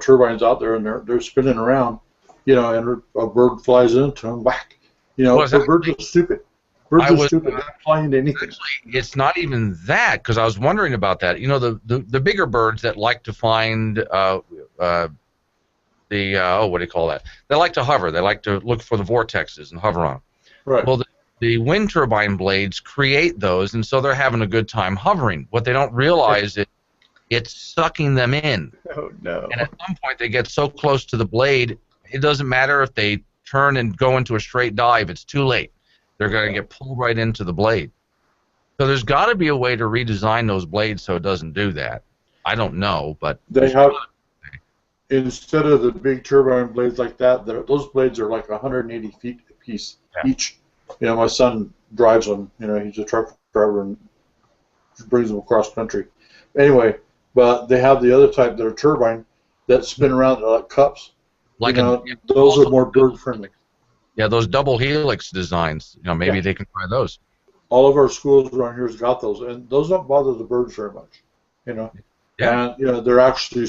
turbines out there, and they're spinning around, and a bird flies into them, whack. The birds are stupid. Birds are stupid. They're not flying to anything. Actually, it's not even that, because I was wondering about that. The bigger birds that like to find what do you call that? They like to hover. They like to look for the vortexes and hover on them. Right. Well, the wind turbine blades create those, and so they're having a good time hovering. What they don't realize is it's sucking them in. Oh, no. And at some point they get so close to the blade, it doesn't matter if they turn and go into a straight dive. It's too late. They're going to get pulled right into the blade. So there's got to be a way to redesign those blades so it doesn't do that. I don't know, but they have, instead of the big turbine blades like that, those blades are like 180 feet a piece each. My son drives them. He's a truck driver and brings them across country. Anyway, but they have the other type that are turbine that spin around like cups. Those are more bird friendly. Yeah, those double helix designs. Maybe they can try those. All of our schools around here has got those, and those don't bother the birds very much. Yeah. And they're actually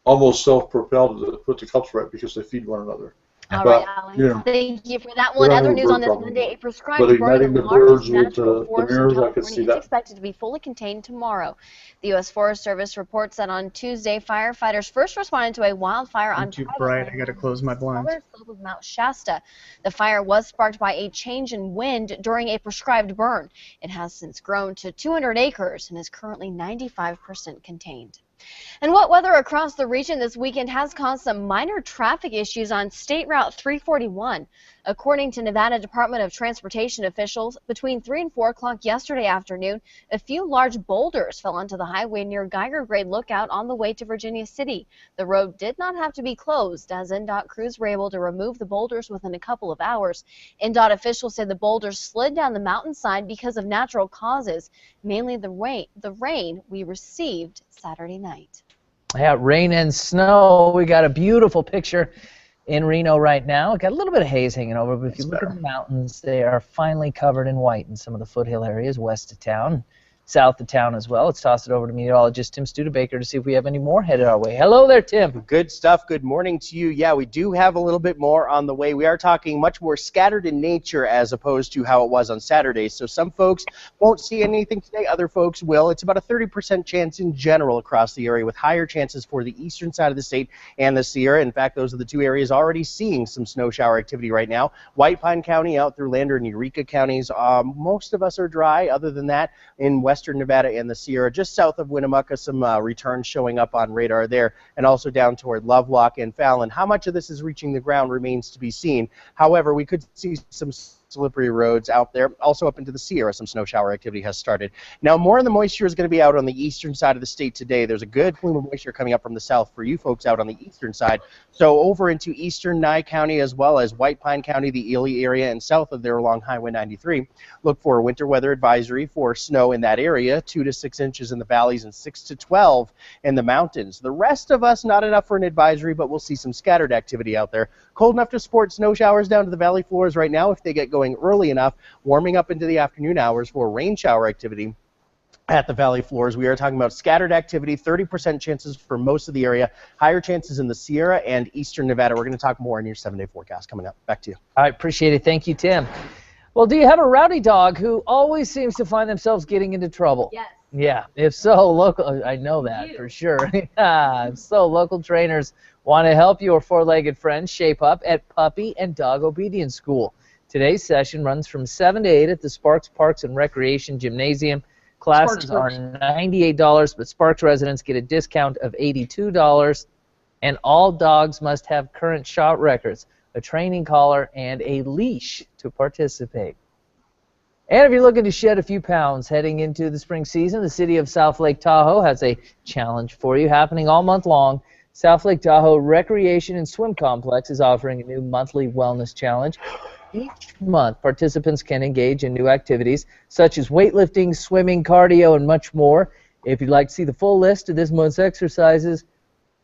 almost self-propelled to put the cups right because they feed one another. All right, Alan. Thank you for that one. Other news on this Monday, a prescribed but igniting burn the of the largest birds with natural the forest in mirrors, I could California see is that. expected to be fully contained tomorrow. The U.S. Forest Service reports that on Tuesday, firefighters first responded to a wildfire on too bright. I got to close my blinds. southern slope of Mount Shasta. The fire was sparked by a change in wind during a prescribed burn. It has since grown to 200 acres and is currently 95% contained. And what weather across the region this weekend has caused some minor traffic issues on State Route 341. According to Nevada Department of Transportation officials, between 3 and 4 o'clock yesterday afternoon, a few large boulders fell onto the highway near Geiger Grade Lookout on the way to Virginia City. The road did not have to be closed, as NDOT crews were able to remove the boulders within a couple of hours. NDOT officials said the boulders slid down the mountainside because of natural causes, mainly the rain we received Saturday night. Yeah, rain and snow. We got a beautiful picture in Reno right now. Got a little bit of haze hanging over, but if you look at the mountains, they are finally covered in white in some of the foothill areas west of town, south of town as well. Let's toss it over to meteorologist Tim Studebaker to see if we have any more headed our way. Hello there, Tim. Good stuff. Good morning to you. Yeah, we do have a little bit more on the way. We are talking much more scattered in nature as opposed to how it was on Saturday. So some folks won't see anything today. Other folks will. It's about a 30% chance in general across the area, with higher chances for the eastern side of the state and the Sierra. In fact, those are the two areas already seeing some snow shower activity right now. White Pine County out through Lander and Eureka counties. Most of us are dry. Other than that, in western Nevada and the Sierra, just south of Winnemucca, some returns showing up on radar there, and also down toward Lovelock and Fallon. How much of this is reaching the ground remains to be seen. However, we could see some slippery roads out there. Also up into the Sierra, some snow shower activity has started. Now, more of the moisture is going to be out on the eastern side of the state today. There's a good plume of moisture coming up from the south for you folks out on the eastern side. So over into eastern Nye County as well as White Pine County, the Ely area, and south of there along Highway 93. Look for a winter weather advisory for snow in that area, 2 to 6 inches in the valleys and 6 to 12 in the mountains. The rest of us, not enough for an advisory, but we'll see some scattered activity out there. Cold enough to support snow showers down to the valley floors right now if they get going early enough, warming up into the afternoon hours for rain shower activity at the valley floors. We are talking about scattered activity, 30% chances for most of the area, higher chances in the Sierra and eastern Nevada. We're going to talk more in your 7-day forecast coming up. Back to you. I appreciate it. Thank you, Tim. Well, do you have a rowdy dog who always seems to find themselves getting into trouble? Yes. Yeah. If so, local. I know that for sure. If so, local trainers want to help your four-legged friends shape up at Puppy and Dog Obedience School. Today's session runs from 7 to 8 at the Sparks Parks and Recreation Gymnasium. Classes are $98, but Sparks residents get a discount of $82, and all dogs must have current shot records, a training collar, and a leash to participate. And if you're looking to shed a few pounds heading into the spring season, the city of South Lake Tahoe has a challenge for you happening all month long. South Lake Tahoe Recreation and Swim Complex is offering a new monthly wellness challenge. Each month, participants can engage in new activities such as weightlifting, swimming, cardio, and much more. If you'd like to see the full list of this month's exercises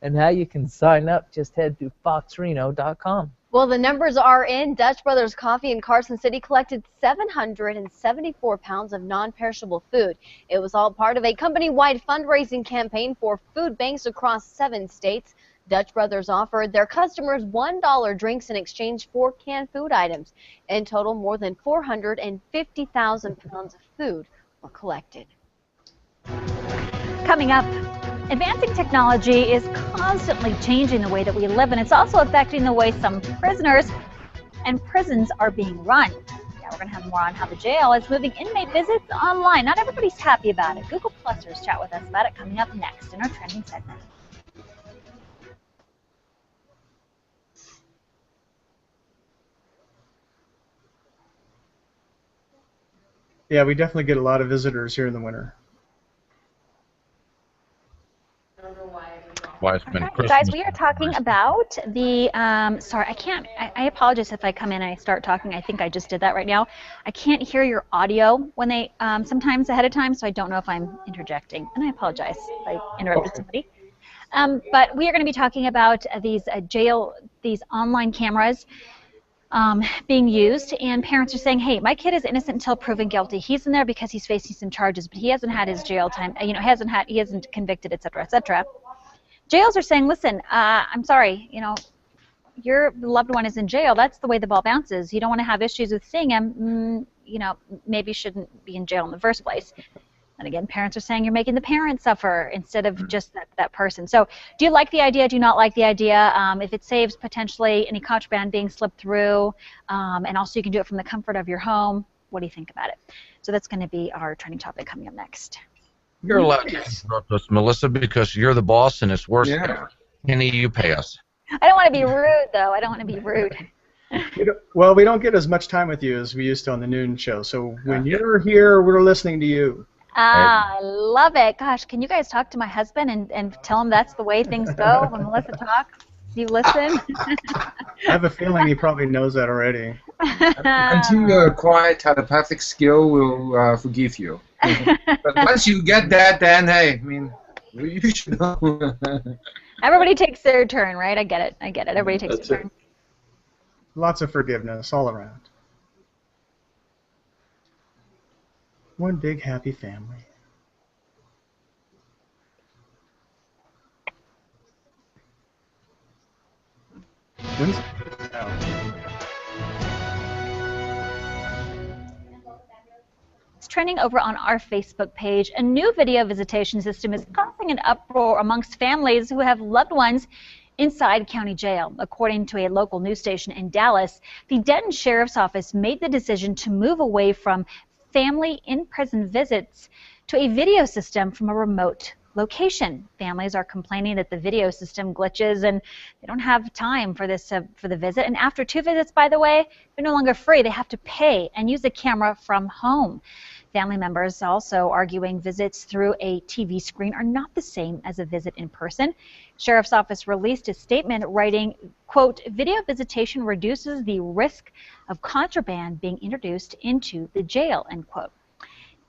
and how you can sign up, just head to foxreno.com. Well, the numbers are in. Dutch Brothers Coffee in Carson City collected 774 pounds of non-perishable food. It was all part of a company-wide fundraising campaign for food banks across 7 states. Dutch Brothers offered their customers $1 drinks in exchange for canned food items. In total, more than 450,000 pounds of food were collected. Coming up, advancing technology is constantly changing the way that we live, and it's also affecting the way some prisoners and prisons are being run. Yeah, we're going to have more on how the jail is moving inmate visits online. Not everybody's happy about it. Google Plusers chat with us about it coming up next in our trending segment. Yeah, we definitely get a lot of visitors here in the winter. Why it's been Christmas. Guys, we are talking about the, sorry, I apologize if I come in and I start talking. I think I just did that right now. I can't hear your audio when they, sometimes ahead of time, so I don't know if I'm interjecting. And I apologize if I interrupted somebody. But we are going to be talking about these these online cameras being used, and parents are saying, hey, my kid is innocent until proven guilty. He's in there because he's facing some charges, but he hasn't had his jail time, he hasn't convicted, etc., etc. Jails are saying, listen, I'm sorry, your loved one is in jail. That's the way the ball bounces. You don't want to have issues with seeing him. Maybe you shouldn't be in jail in the first place. And again, parents are saying you're making the parent suffer instead of just that person. So do you like the idea? Do you not like the idea? If it saves potentially any contraband being slipped through, and also you can do it from the comfort of your home, what do you think about it? So that's going to be our trending topic coming up next. You're allowed to interrupt us, Melissa, because you're the boss and it's worse than ever. Kenny, you pay us. I don't want to be rude, though. I don't want to be rude. Well, we don't get as much time with you as we used to on the noon show. So when you're here, we're listening to you. I love it. Gosh, can you guys talk to my husband and tell him that's the way things go when Melissa talks? You listen? I have a feeling he probably knows that already. Until you acquire telepathic skill, we'll forgive you. But once you get that, then hey, you should know. Everybody takes their turn, right? I get it. Everybody takes their turn. Lots of forgiveness all around. One big happy family. When's It's trending over on our Facebook page. A new video visitation system is causing an uproar amongst families who have loved ones inside county jail. According to a local news station in Dallas, the Denton Sheriff's Office made the decision to move away from family in-prison visits to a video system from a remote location. Families are complaining that the video system glitches and they don't have time for this for the visit. And after 2 visits, by the way, they're no longer free. They have to pay and use a camera from home. Family members also arguing visits through a TV screen are not the same as a visit in person. Sheriff's Office released a statement writing, quote, video visitation reduces the risk of contraband being introduced into the jail, end quote.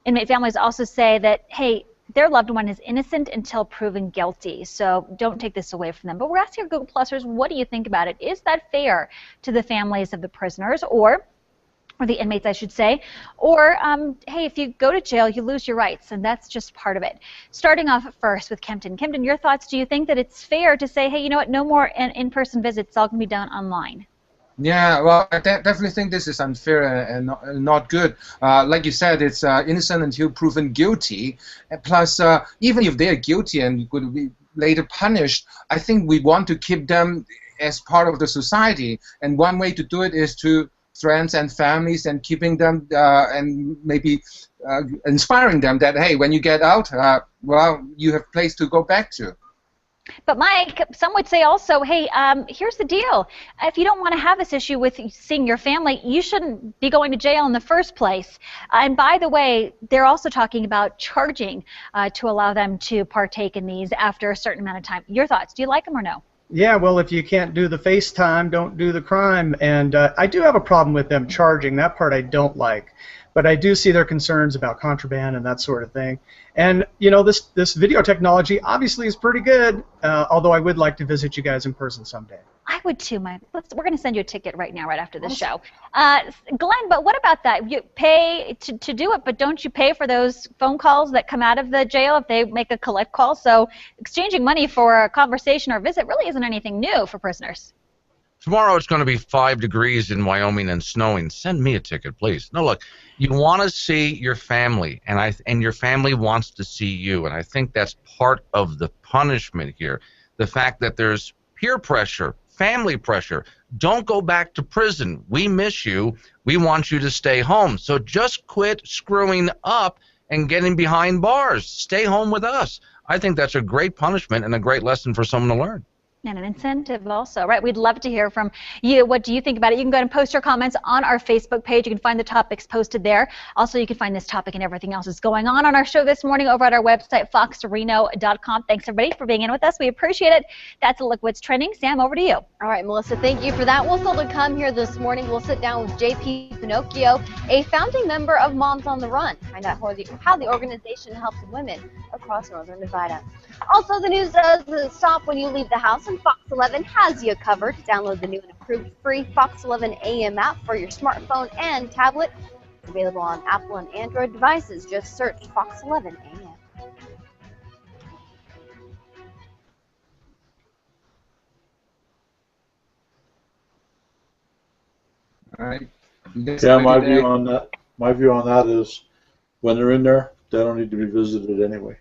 Inmate families also say that, hey, their loved one is innocent until proven guilty, so don't take this away from them. But we're asking our Google Plusers, what do you think about it? Is that fair to the families of the prisoners, or the inmates, I should say, or, hey, if you go to jail, you lose your rights, and that's just part of it. Starting off first with Kempton. Kempton, your thoughts, do you think that it's fair to say, hey, you know what, no more in-person visits, it's all going to be done online? Yeah, well, I definitely think this is unfair and not good. Like you said, it's innocent until proven guilty. Plus, even if they are guilty and could be later punished, I think we want to keep them as part of the society. And one way to do it is to friends and families and keeping them and maybe inspiring them that, hey, when you get out, well, you have a place to go back to. But Mike, some would say also, hey, here's the deal. If you don't want to have this issue with seeing your family, you shouldn't be going to jail in the first place. And by the way, they're also talking about charging to allow them to partake in these after a certain amount of time. Your thoughts? Do you like them or no? Yeah, well, if you can't do the FaceTime, don't do the crime. And I do have a problem with them charging. That part I don't like. But I do see their concerns about contraband and that sort of thing. And, you know, this video technology obviously is pretty good, although I would like to visit you guys in person someday. I would too, Mike. We're going to send you a ticket right now, right after this show. Glenn, but what about that? You pay to do it, but don't you pay for those phone calls that come out of the jail if they make a collect call? So exchanging money for a conversation or visit really isn't anything new for prisoners. Tomorrow it's going to be 5 degrees in Wyoming and snowing. Send me a ticket, please. No, look, you want to see your family, and your family wants to see you, and I think that's part of the punishment here. The fact that there's peer pressure, family pressure. Don't go back to prison. We miss you. We want you to stay home. So just quit screwing up and getting behind bars. Stay home with us. I think that's a great punishment and a great lesson for someone to learn. And an incentive also, right? We'd love to hear from you. What do you think about it? You can go ahead and post your comments on our Facebook page. You can find the topics posted there. Also, you can find this topic and everything else that's going on our show this morning over at our website, foxreno.com. Thanks, everybody, for being in with us. We appreciate it. That's a Look What's Trending. Sam, over to you. All right, Melissa, thank you for that. We'll still to come here this morning. We'll sit down with JP Pinocchio, a founding member of Moms on the Run. Find out how the organization helps women across northern Nevada. Also, the news doesn't stop when you leave the house, and Fox 11 has you covered. Download the new and improved free Fox 11 AM app for your smartphone and tablet. It's available on Apple and Android devices. Just search Fox 11 AM. All right. Yeah, my view on that is when they're in there, they don't need to be visited anyway.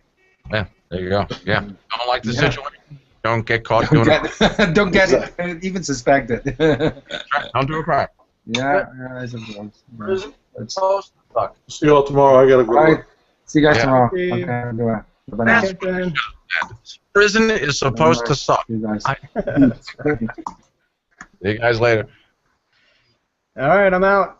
Yeah, there you go. Yeah, don't like the situation. Don't get caught doing it. Don't get it, even suspected. Don't do a crime. Yeah, it's suck. See you all tomorrow. I gotta go. All right. See you guys tomorrow. See you. Okay, bye-bye. Prison is supposed to suck. See you guys. See you guys later. All right, I'm out.